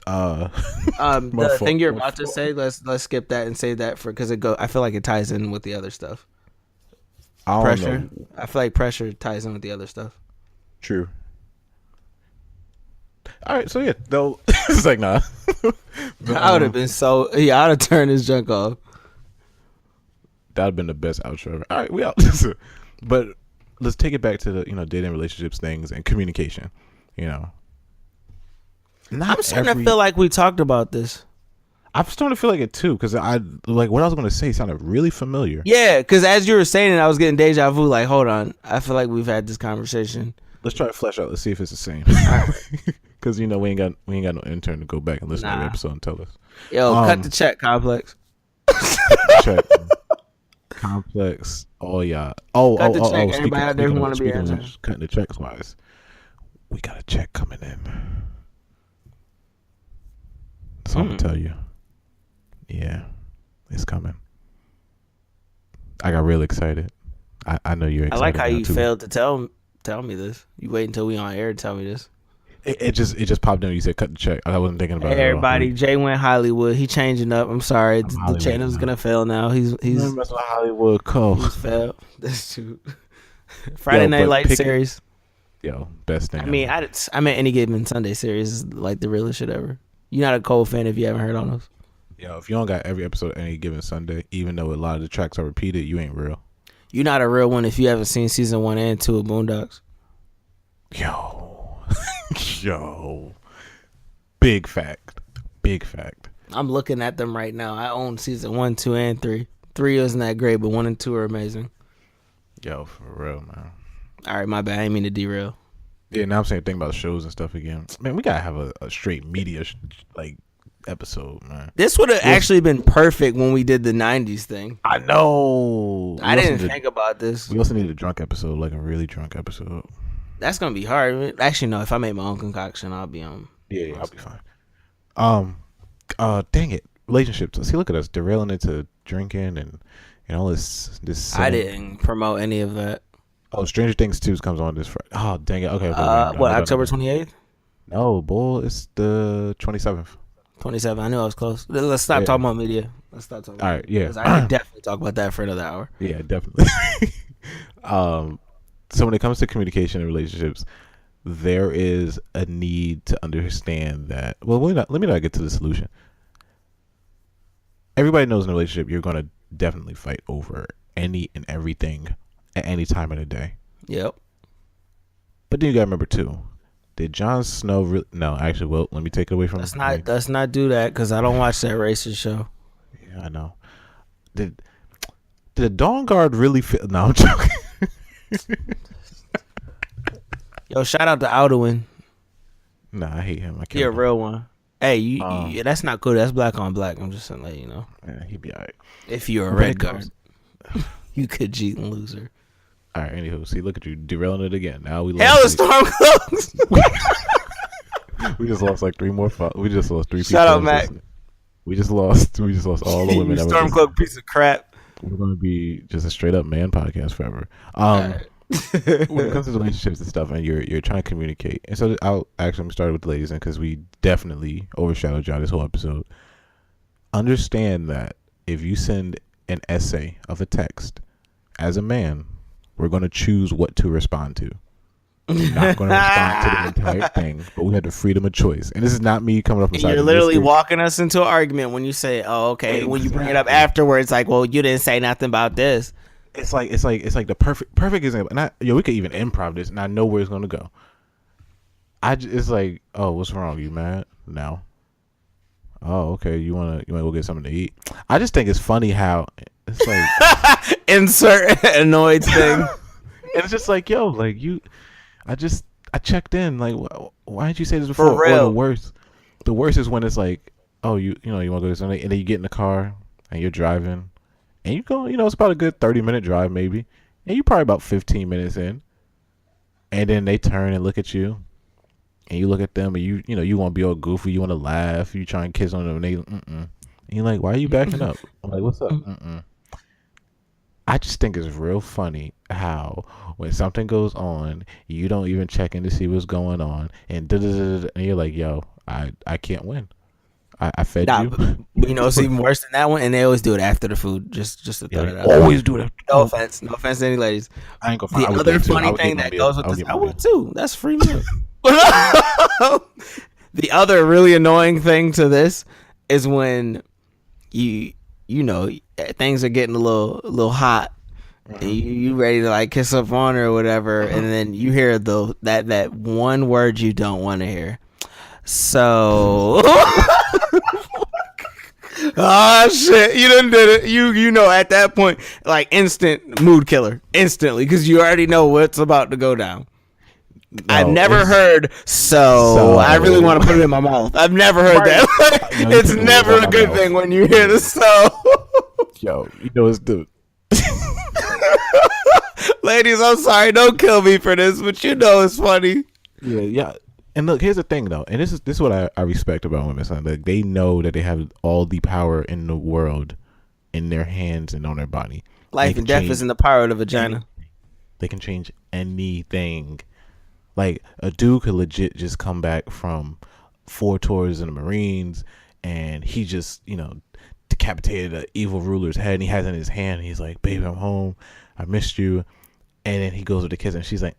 The thing you're about to say, let's skip that and save that for because I feel like it ties in with the other stuff. Pressure. I feel like pressure ties in with the other stuff. True. All right, so yeah, though it's like nah. I would have been I'd have turned this junk off. That'd have been the best outro ever. All right, we out. But let's take it back to the dating, relationships, things, and communication. I'm starting to feel like we talked about this. I'm starting to feel like it too because I like what I was going to say sounded really familiar. Yeah, because as you were saying it, I was getting deja vu. Like, hold on, I feel like we've had this conversation. Let's try to flesh out. Let's see if it's the same. Because we ain't got no intern to go back and listen to the episode and tell us. Yo, cut the check, Complex. Check. Complex. Oh yeah. Cut the check. Everybody out there who want to be cutting the checks wise, we got a check coming in. So I'm gonna tell you. Yeah, it's coming. I got real excited. I know you're excited. I like how you failed to tell me this. You wait until we on air to tell me this. It just popped in when you said cut the check. I wasn't thinking about it. Hey everybody, Jay went Hollywood. He changing up. I'm sorry. The channel's gonna fail now. He's messing with Hollywood Co. He's failed. That's true. Friday Night Light series. Yo, best thing. I mean, ever. I mean, Any Given Sunday series is like the realest shit ever. You're not a Cole fan if you haven't heard on those. Yo, if you don't got every episode of Any Given Sunday, even though a lot of the tracks are repeated, you ain't real. You're not a real one if you haven't seen season 1 and 2 of Boondocks. Yo, yo, big fact. I'm looking at them right now. I own season 1, 2, and 3. 3 isn't that great, but 1 and 2 are amazing. Yo, for real, man. All right, my bad. I didn't mean to derail. Yeah, now I'm saying think about shows and stuff again. Man, we gotta have a straight media episode, man. This would have actually been perfect when we did the 90s thing. I know. I didn't think about this. We also need a drunk episode, like a really drunk episode. That's gonna be hard. Actually, no. If I make my own concoction, I'll be on. Yeah, I'll be fine. Dang it, relationships. See, look at us derailing into drinking and all this. I didn't promote any of that. Oh, Stranger Things 2 comes on this Friday. Oh, dang it. Okay. What, October 28th? No, bull. It's the 27th. 27. I knew I was close. Let's stop talking about media. Let's stop talking. All right, yeah. I can definitely talk about that for another hour. Yeah, definitely. So when it comes to communication and relationships, there is a need to understand that. Well, let me not get to the solution. Everybody knows in a relationship you're going to definitely fight over any and everything at any time of the day. Yep. But then you got to remember too. Did Jon Snow really? No, actually, well, let me take it away from. Let's not do that because I don't watch that racist show. Yeah, I know. Did the Dawn Guard really fit? No, I'm joking. Yo, shout out to Aldwin. Nah, I hate him. I can't. You're a real one. Hey, you that's not cool. That's black on black. I'm just saying, let you know. Yeah, he'd be alright. If you're a red guard, you could cheat and loser. All right. Anywho, see, look at you derailing it again. Now we Hell, the storm closed. We just lost like 3 more. We just lost 3 people. Shout out, Mac. We just lost all the women. Stormcloak piece of crap. We're going to be just a straight up man podcast forever. When it comes to relationships and stuff, and you're trying to communicate, and so I'm started with the ladies, and because we definitely overshadowed y'all this whole episode. Understand that if you send an essay of a text as a man, we're going to choose what to respond to. We're not going to respond to the entire thing, but we have the freedom of choice. And this is not me coming up and you're literally walking us into an argument when you say, "Oh, okay." Exactly. When you bring it up afterwards, like, "Well, you didn't say nothing about this." It's like the perfect example. And we could even improv this, and I know where it's going to go. It's like, "Oh, what's wrong? You mad?" No. Oh, okay. You wanna go get something to eat? I just think it's funny how it's like insert annoyed thing. And it's just like, yo, like I checked in. Like, why didn't you say this before? For real. Or the worst is when it's like, oh, you want to go to something, and then you get in the car and you're driving, and you go, it's about a good 30-minute drive maybe, and you're probably about 15 minutes in, and then they turn and look at you, and you look at them, and you want to be all goofy, you want to laugh, you try and kiss on them, and they, and you're like, why are you backing up? I'm like, what's up? I just think it's real funny how when something goes on, you don't even check in to see what's going on, and you're like, yo, I can't win. I fed you. But it's even worse than that one, and they always do it after the food, just to throw it out. Always do it. No offense to any ladies. I ain't gonna find the other funny thing that goes with this, I would too. That's free meal. The other really annoying thing to this is when things are getting a little hot, and you ready to like kiss up on her or whatever, and then you hear that one word you don't want to hear. So, shit, you done did it. You know at that point, like instant mood killer, instantly, because you already know what's about to go down. No, I've never heard so I really want to put it in my mouth. I've never heard that. It's never a good thing when you hear the so. Yo, it's the ladies, I'm sorry, don't kill me for this, but it's funny. Yeah. And look, here's the thing though, and this is what I respect about women. So, like, they know that they have all the power in the world in their hands and on their body. Life and death is in the power of the vagina. They can change anything. Like, a dude could legit just come back from 4 tours in the Marines, and he just, decapitated an evil ruler's head, and he has it in his hand, and he's like, baby, I'm home. I missed you. And then he goes with the kiss, and she's like,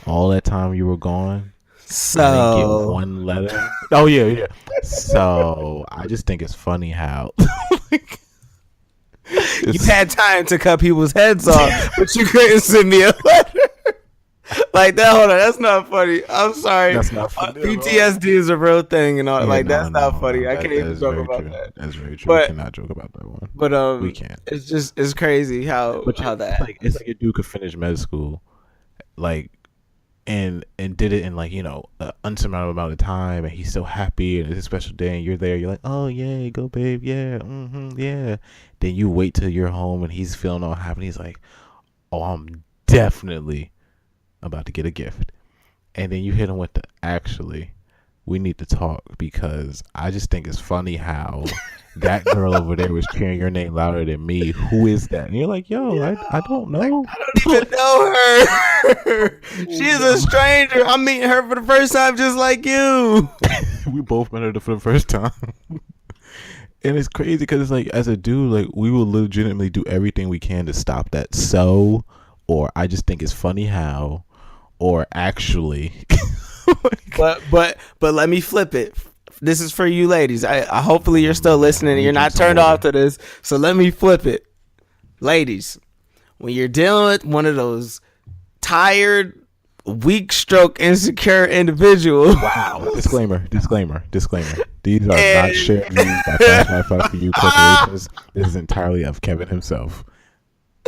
All that time you were gone. So I didn't get one letter. Oh yeah. So I just think it's funny how you had time to cut people's heads off, but you couldn't send me a letter. Like that. Hold on, that's not funny. I'm sorry. That's not funny. PTSD is a real thing, and all. Yeah, like that's not funny. I can't even joke about true. that. That's very true. But, we cannot joke about that one. But we can't. It's crazy how that. It's like a dude could finish med school, like, and did it in like an unsurmountable amount of time, and he's so happy, and it's a special day, and you're there. You're like, oh yeah, go babe, yeah, yeah. Then you wait till you're home, and he's feeling all happy. He's like, oh, I'm definitely about to get a gift. And then you hit him with the actually we need to talk, because I just think it's funny how that girl over there was cheering your name louder than me. Who is that? And you're like, yo, I don't know. I don't even know her. She's a stranger. I'm meeting her for the first time just like you. We both met her for the first time. And it's crazy because it's like, as a dude, like, we will legitimately do everything we can to stop that. So, or I just think it's funny how, or actually. but let me flip it. This is for you ladies. I hopefully you're still listening and you're not turned off to this. So let me flip it. Ladies, when you're dealing with one of those tired, weak stroke, insecure individuals. Wow. Disclaimer. These are not shared views by Fast Wi-Fi for you corporations. This is entirely of Kevin himself.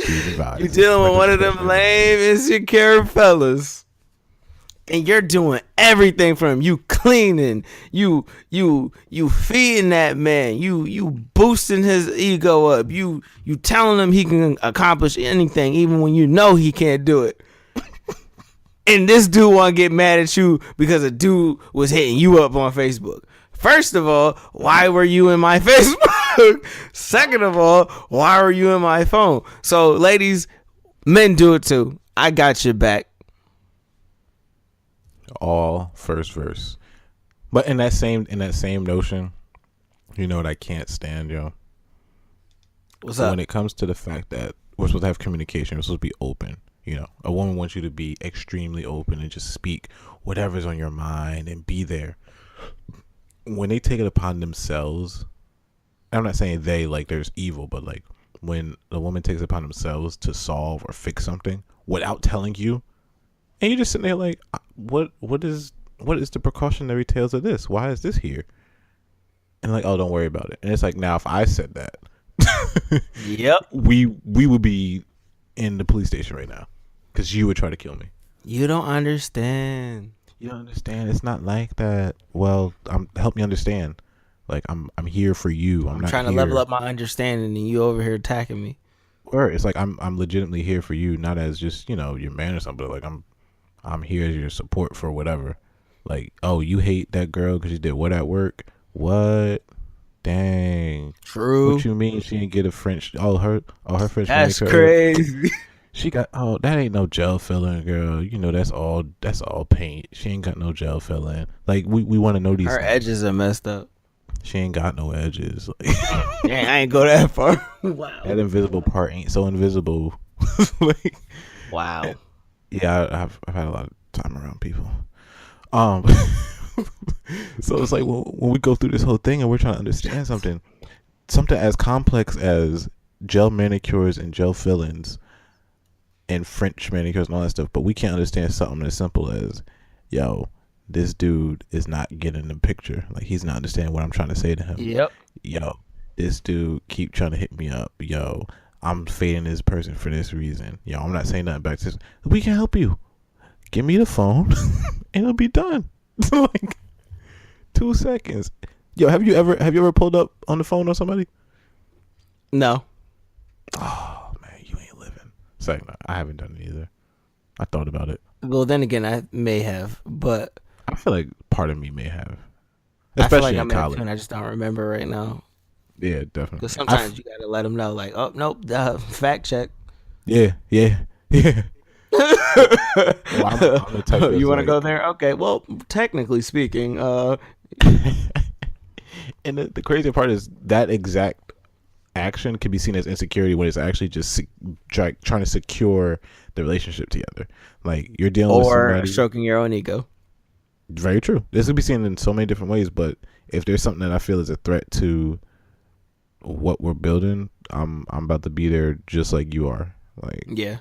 You're dealing with one of them lame, insecure fellas. And you're doing everything for him. You cleaning, you feeding that man, you boosting his ego up, you telling him he can accomplish anything, even when you know he can't do it. And this dude want to get mad at you because a dude was hitting you up on Facebook. First of all, why were you in my Facebook? Second of all, why were you in my phone? So, ladies, men do it too. I got your back. All first verse. But in that same notion, you know what I can't stand, yo? What's up? When it comes to the fact that we're supposed to have communication, we're supposed to be open. A woman wants you to be extremely open and just speak whatever's on your mind and be there. When they take it upon themselves, I'm not saying they, like, there's evil, but like when the woman takes it upon themselves to solve or fix something without telling you, and you're just sitting there like, what is the precautionary tales of this? Why is this here? And like, oh, don't worry about it. And it's like, now if I said that, yep, we would be in the police station right now because you would try to kill me. You don't understand. It's not like that. Well, help me understand. Like, I'm here for you. I'm not trying to level up my understanding, and you over here attacking me. Or it's like I'm legitimately here for you, not as just your man or something. But like I'm here as your support for whatever. Like, oh, you hate that girl because she did what at work? What? Dang. True. What you mean she didn't get a French? Her French. That's crazy. She got, oh, that ain't no gel filling, girl. That's all paint. She ain't got no gel filling. Like, we want to know these. Her things. edges are messed up. She ain't got no edges. Like, dang, I ain't go that far. Wow. That invisible part ain't so invisible. Like, wow. Yeah, I've had a lot of time around people. So it's like, well, when we go through this whole thing and we're trying to understand something as complex as gel manicures and gel fillings and French manicures and all that stuff, but we can't understand something as simple as, yo, this dude is not getting the picture. Like, he's not understanding what I'm trying to say to him. Yep. Yo, this dude keep trying to hit me up. Yo, I'm fading this person for this reason. Yo, I'm not saying nothing back to this. We can help you. Give me the phone and it'll be done. Like 2 seconds. Yo, have you ever pulled up on the phone on somebody? No. Oh man, you ain't living. So I haven't done it either. I thought about it. Well, then again, I may have, but I feel like part of me may have, especially in college. I just don't remember right now. Yeah, definitely. Because sometimes you gotta let them know, like, oh nope, fact check. Yeah. Well, I'm the type you want to go there? Okay. Well, technically speaking, and the crazy part is that exact action can be seen as insecurity when it's actually just trying to secure the relationship together. Like you're dealing with somebody, or stroking your own ego. Very true. This could be seen in so many different ways, but if there's something that I feel is a threat to what we're building, I'm about to be there just like you are. Like, yeah,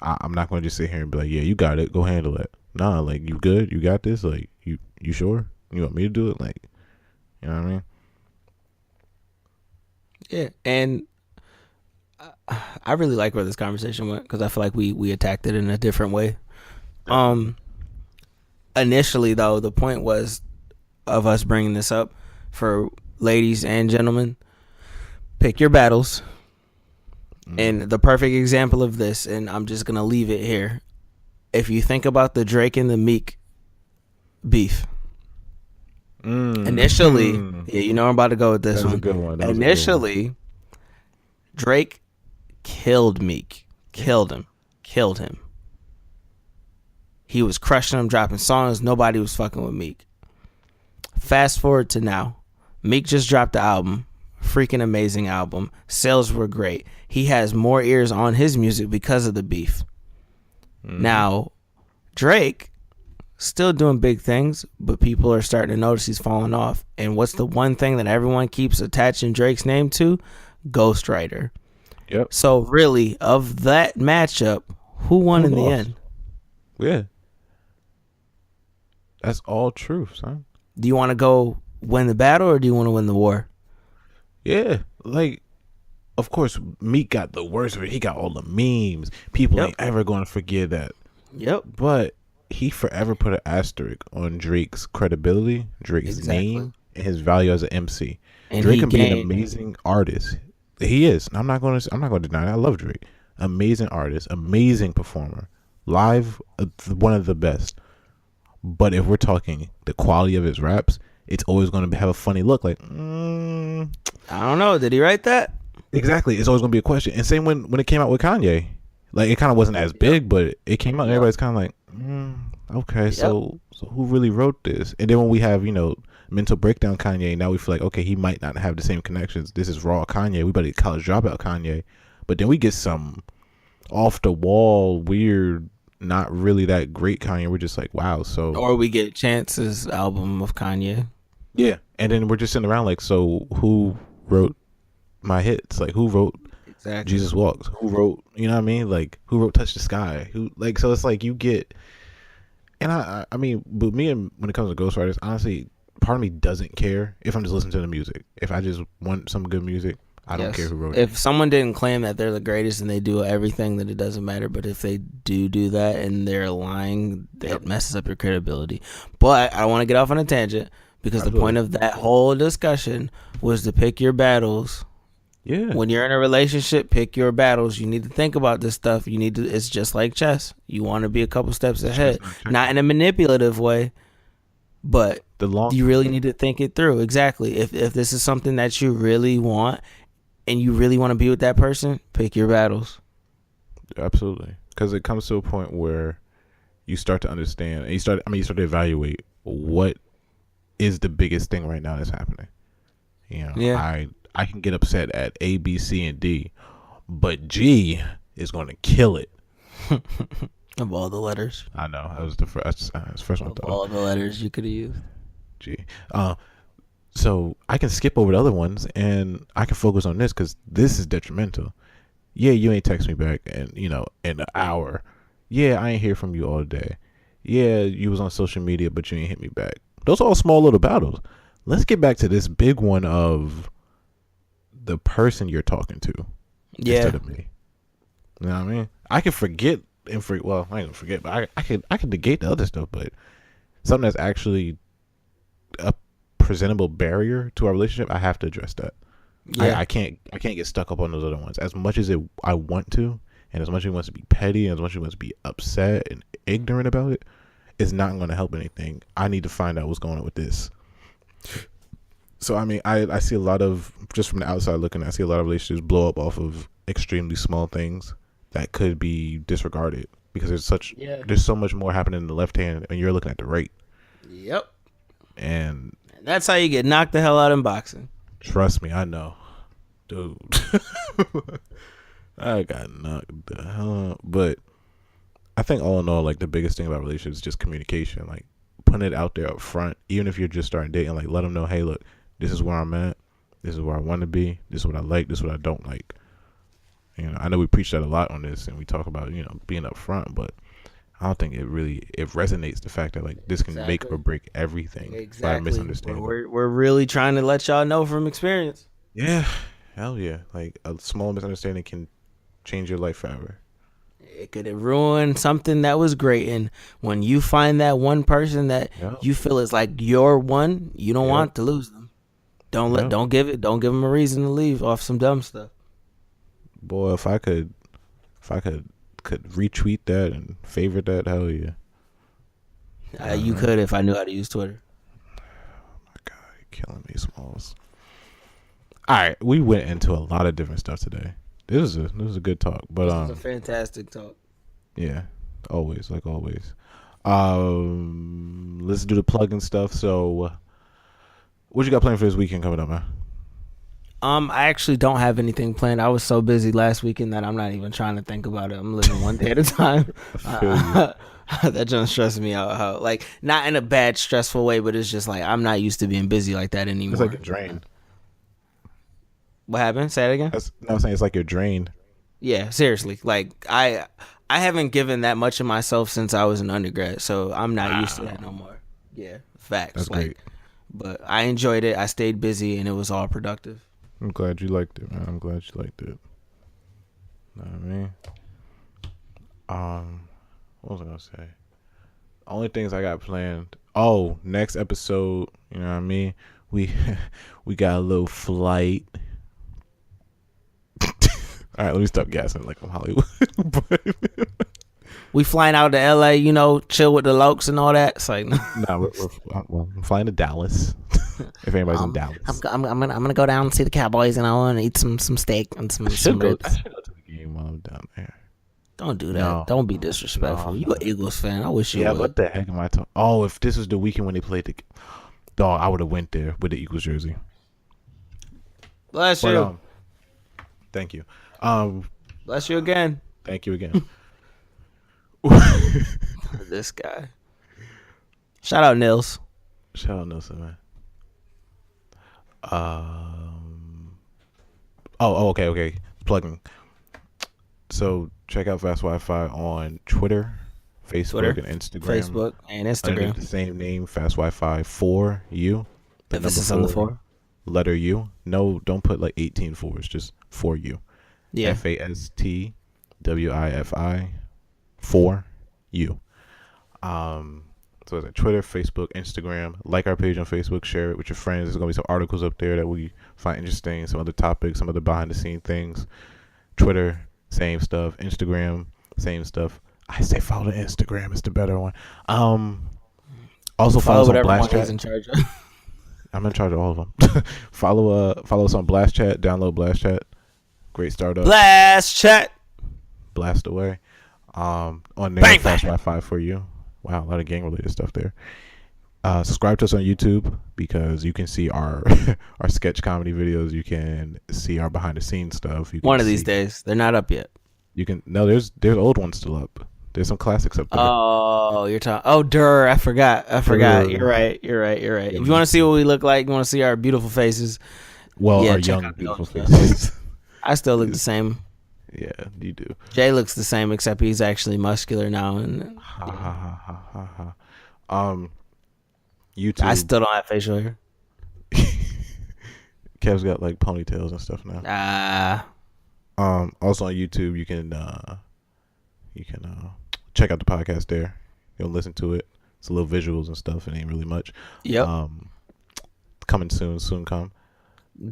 I'm not going to just sit here and be like, yeah, you got it, go handle it. Nah, like, you good, you got this. Like, you sure you want me to do it? Like, you know what I mean? Yeah, and I really like where this conversation went because I feel like we attacked it in a different way. Initially, though, the point was of us bringing this up for ladies and gentlemen, pick your battles. And the perfect example of this, and I'm just going to leave it here. If you think about the Drake and the Meek beef, initially, yeah, you know I'm about to go with this one. A good one. Initially, Drake killed Meek. Killed him. He was crushing him, dropping songs. Nobody was fucking with Meek. Fast forward to now. Meek just dropped the album. Freaking amazing album. Sales were great. He has more ears on his music because of the beef. Now, Drake still doing big things, but people are starting to notice he's falling off. And what's the one thing that everyone keeps attaching Drake's name to? Ghostwriter. Yep. So really, of that matchup, who won in the end? Yeah. That's all true, son. Do you want to go win the battle or do you want to win the war? Yeah, like, of course, Meek got the worst of it. He got all the memes. People ain't ever going to forget that. Yep. But he forever put an asterisk on Drake's credibility, Drake's name, and his value as an MC. And Drake can be an amazing artist. He is. I'm not going to deny that. I love Drake. Amazing artist, amazing performer, live, one of the best. But if we're talking the quality of his raps, it's always going to have a funny look. Like, I don't know. Did he write that? Exactly. It's always going to be a question. And same when it came out with Kanye. Like, it kind of wasn't as big, but it came out and everybody's kind of like, okay, so who really wrote this? And then when we have, mental breakdown Kanye, now we feel like, okay, he might not have the same connections. This is raw Kanye. We better get college dropout Kanye. But then we get some off the wall, weird, not really that great Kanye. We're just like, wow. So, or we get Chance's album of Kanye. Yeah. And then we're just sitting around like, so who wrote my hits? Like, who wrote Jesus Walks? Who wrote, you know what I mean? Like, who wrote Touch the Sky? Who, like, so it's like you get, and I mean, but me, and when it comes to ghostwriters, honestly, part of me doesn't care if I'm just listening to the music. If I just want some good music, I don't care who wrote it. If someone didn't claim that they're the greatest and they do everything, then it doesn't matter. But if they do that and they're lying, that messes up your credibility. But I want to get off on a tangent because the point of that whole discussion was to pick your battles. Yeah. When you're in a relationship, pick your battles. You need to think about this stuff. It's just like chess. You want to be a couple steps ahead, not in a manipulative way, but you really need to think it through. Exactly. If this is something that you really want and you really want to be with that person, pick your battles. Absolutely. Because it comes to a point where you start to understand and you start to evaluate what is the biggest thing right now that's happening. I can get upset at A, B, C, and D, but G is going to kill it. Of all the letters. I know. That was the first one. Of all the letters you could have used. G. So I can skip over the other ones and I can focus on this because this is detrimental. Yeah, you ain't text me back in an hour. Yeah, I ain't hear from you all day. Yeah, you was on social media, but you ain't hit me back. Those are all small little battles. Let's get back to this big one of the person you're talking to instead of me. You know what I mean? I can forget I ain't gonna forget, but I can negate the other stuff, but something that's actually a presentable barrier to our relationship, I have to address that. Yeah. I can't get stuck up on those other ones. As much as I want to, and as much as he wants to be petty, and as much as he wants to be upset and ignorant about it, it's not going to help anything. I need to find out what's going on with this. So, I mean, I see a lot of, just from the outside looking, I see a lot of relationships blow up off of extremely small things that could be disregarded because there's so much more happening in the left hand and you're looking at the right. Yep. And that's how you get knocked the hell out in boxing. Trust me, I know. dude. I got knocked the hell out. But I think all in all, like the biggest thing about relationships is just communication. Like putting it out there up front, even if you're just starting dating. Like let them know, hey, look, this is where I'm at. This is where I want to be. This is what I like. This is what I don't like. You know, I know we preach that a lot on this, and we talk about being upfront, but I don't think it resonates the fact that like this can make or break everything by misunderstanding. We're really trying to let y'all know from experience. Yeah, hell yeah! Like a small misunderstanding can change your life forever. It could ruin something that was great, and when you find that one person that you feel is like your one, you don't want to lose them. Don't give them a reason to leave off some dumb stuff. Boy, if I could retweet that and favorite that, hell yeah. You could if I knew how to use Twitter. Oh my God, you're killing me, Smalls. All right, we went into a lot of different stuff today. This was a good talk, but this was a fantastic talk. Yeah, always. Let's do the plug and stuff. So, what you got planned for this weekend coming up, man? I actually don't have anything planned. I was so busy last weekend that I'm not even trying to think about it. I'm living one day at a time. That just stresses me out. How, like, not in a bad, stressful way, but it's just like I'm not used to being busy like that anymore. It's like a drain. What happened? Say it again. I'm saying it's like you're drained. Yeah, seriously. Like I haven't given that much of myself since I was an undergrad, so I'm not used to that no more. Yeah, facts. That's great. But I enjoyed it. I stayed busy, and it was all productive. I'm glad you liked it, man. Know what I mean? What was I gonna say? Only things I got planned. Oh, next episode. You know what I mean? We got a little flight. All right, let me stop gassing like I'm Hollywood. We flying out to LA, chill with the lokes and all that. It's like, I'm flying to Dallas. If anybody's in Dallas, I'm gonna go down and see the Cowboys, and eat some steak and some ribs. I should go to the game while I'm down there. Don't do that. No. Don't be disrespectful. You an Eagles fan? I wish you would. What the heck am I talking? Oh, if this was the weekend when they played the dog, I would have went there with the Eagles jersey. Bless you. Thank you. Bless you again. Thank you again. This guy. Shout out Nils. Shout out Nelson, man. Okay. Plugging. So check out Fast Wi-Fi on Twitter, Facebook, and Instagram. Under the same name, Fast Wi-Fi 4U. Emphasis on the 4. Letter U. No, don't put like 18 fours. Just 4U. Yeah. FASTWIFI 4U. So it's at Twitter, Facebook, Instagram. Like our page on Facebook, share it with your friends. There's gonna be some articles up there that we find interesting, some other topics, some other behind the scene things. Twitter, same stuff. Instagram, same stuff. I say follow the Instagram, it's the better one. Also follow us on Blast Chat. In charge of. I'm in charge of all of them. Follow us on Blast Chat. Download Blast Chat. Great startup. Blast Chat. Blast away. On there, Flash Wi-Fi for you. Wow, a lot of gang related stuff there. Subscribe to us on YouTube because you can see our our sketch comedy videos. You can see our behind the scenes stuff. One of these days, they're not up yet. You can there's old ones still up. There's some classics up there. Oh, you're talking. Oh, I forgot. You're right. If you want to see what we look like, you want to see our beautiful faces. Well, our young beautiful faces. I still look the same. Yeah, you do. Jay looks the same, except he's actually muscular now. And YouTube. I still don't have facial hair. Kev's got like ponytails and stuff now. Also on YouTube, you can check out the podcast there. You'll listen to it. It's a little visuals and stuff. It ain't really much. Yep. Coming soon come.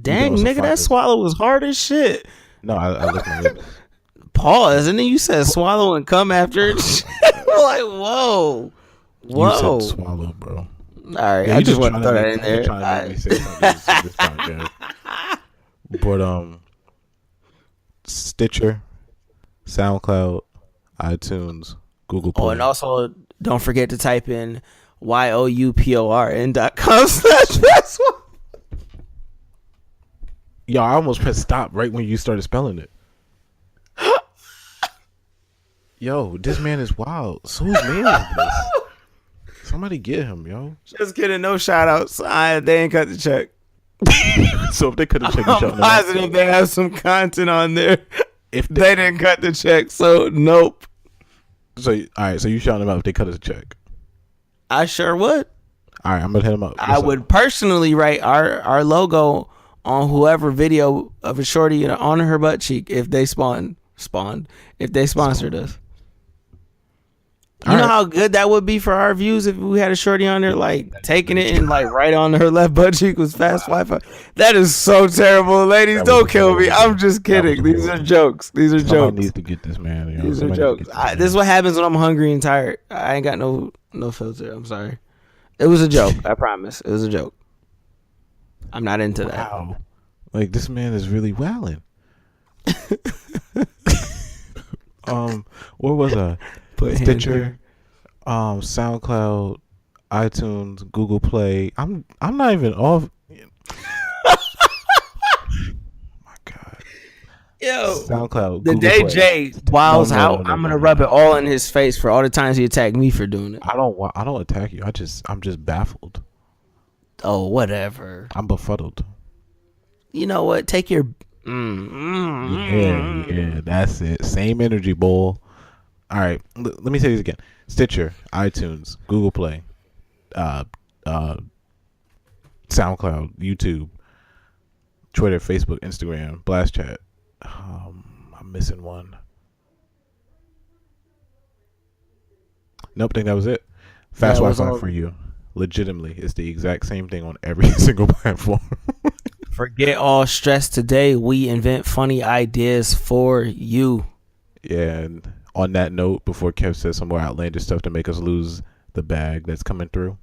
Dang, nigga, that swallow was hard as shit. No, I licked my lips. Pause, and then you said swallow and come after it. Like, whoa. You said swallow, bro. All right, yeah, I just want to throw that in there. Trying to make me say something this podcast. But Stitcher, SoundCloud, iTunes, Google Play. Oh, and also don't forget to type in youporn.com/password. Yo, I almost pressed stop right when you started spelling it. Yo, this man is wild. So whose man is this? Somebody get him, yo. Just kidding. No shout outs. They ain't cut the check. So if they could have checked the I'm positive they have some content on there. If they didn't cut the check, so nope. So all right, so you shouting them out if they cut us a check? I sure would. All right, I'm gonna hit them up. I would personally write our logo on whoever video of a shorty on her butt cheek if they spawned if they sponsored us. You know how good that would be for our views if we had a shorty on there, like taking it and like right on her left butt cheek was fast Wi-Fi. That is so terrible, ladies. Don't kill me. I'm just kidding. These are jokes. These are Somebody jokes. needs to get this man. You know? These are jokes. This is what happens when I'm hungry and tired. I ain't got no filter. I'm sorry. It was a joke. I promise. It was a joke. I'm not into that. Wow. Like this man is really wilding. What was I? Stitcher, SoundCloud, iTunes, Google Play. I'm not even off. My God. Yo, SoundCloud. The Google day Play. Jay wows out, I'm gonna rub it all in his face for all the times he attacked me for doing it. I don't attack you. I'm just baffled. Oh, whatever. I'm befuddled. You know what? Take your. Yeah, that's it. Same energy, boy. All right, let me say this again: Stitcher, iTunes, Google Play, SoundCloud, YouTube, Twitter, Facebook, Instagram, Blast Chat. I'm missing one. Nope, I think that was it. Fast Wi-Fi for you. Legitimately, it's the exact same thing on every single platform. Forget all stress today. We invent funny ideas for you. Yeah, and on that note, before Kev says some more outlandish stuff to make us lose the bag that's coming through,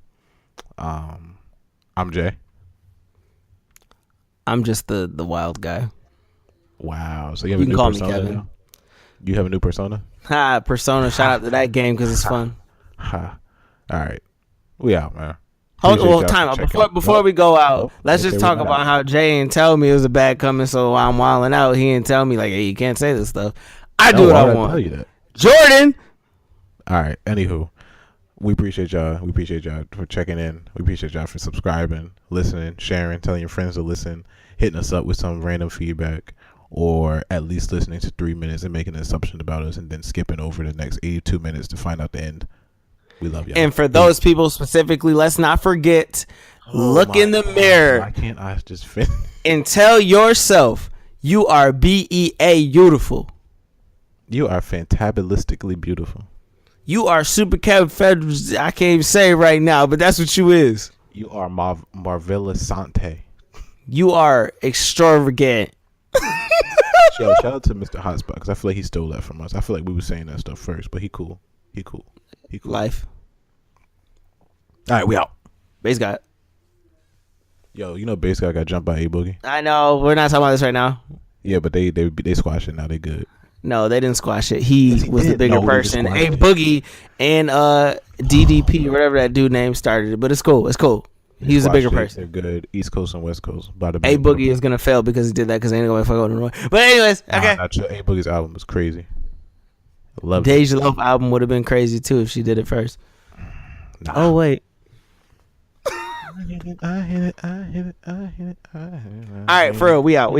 I'm Jay. I'm just the wild guy. Wow. So you have You a can new call me persona Kevin. now? You have a new persona? Ha, Persona. Shout out to that game because it's fun. Ha. All right. We out, man. Time out. Before we go out, let's just talk about how Jay didn't tell me it was a bad coming, so I'm wilding out. He didn't tell me, like, hey, you can't say this stuff. I do what I want. Tell you that? Jordan! All right. Anywho, we appreciate y'all. We appreciate y'all for checking in. We appreciate y'all for subscribing, listening, sharing, telling your friends to listen, hitting us up with some random feedback, or at least listening to 3 minutes and making an assumption about us and then skipping over the next 82 minutes to find out the end. We love y'all. And for those people specifically, let's not forget, look in the mirror. Why can't I just finish? And tell yourself you are beautiful. You are fantabulistically beautiful. You are super I can't even say it right now, but that's what you is. You are marvelousante. You are extravagant. Yo, shout out to Mr. Hotspot because I feel like he stole that from us. I feel like we were saying that stuff first, but he cool. He cool. Life. All right, we out. Base guy. Yo, you know Base guy got jumped by A Boogie. I know. We're not talking about this right now. Yeah, but they squashed it. Now they good. No, they didn't squash it. He was the bigger person. A Boogie and DDP, whatever that dude name started it. But it's cool. It's cool. He's a bigger person. They're good. East Coast and West Coast. A Boogie is gonna fail because he did that because they ain't gonna fuck with him. But anyways, okay. A Boogie's album was crazy. I loved Deja Love album would have been crazy too if she did it first. Nah. Oh wait. I hit it. All right, for real. We out.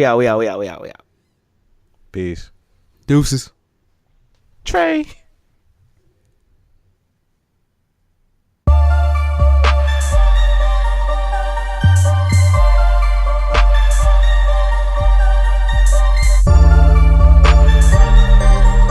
Peace. Deuces. Trey.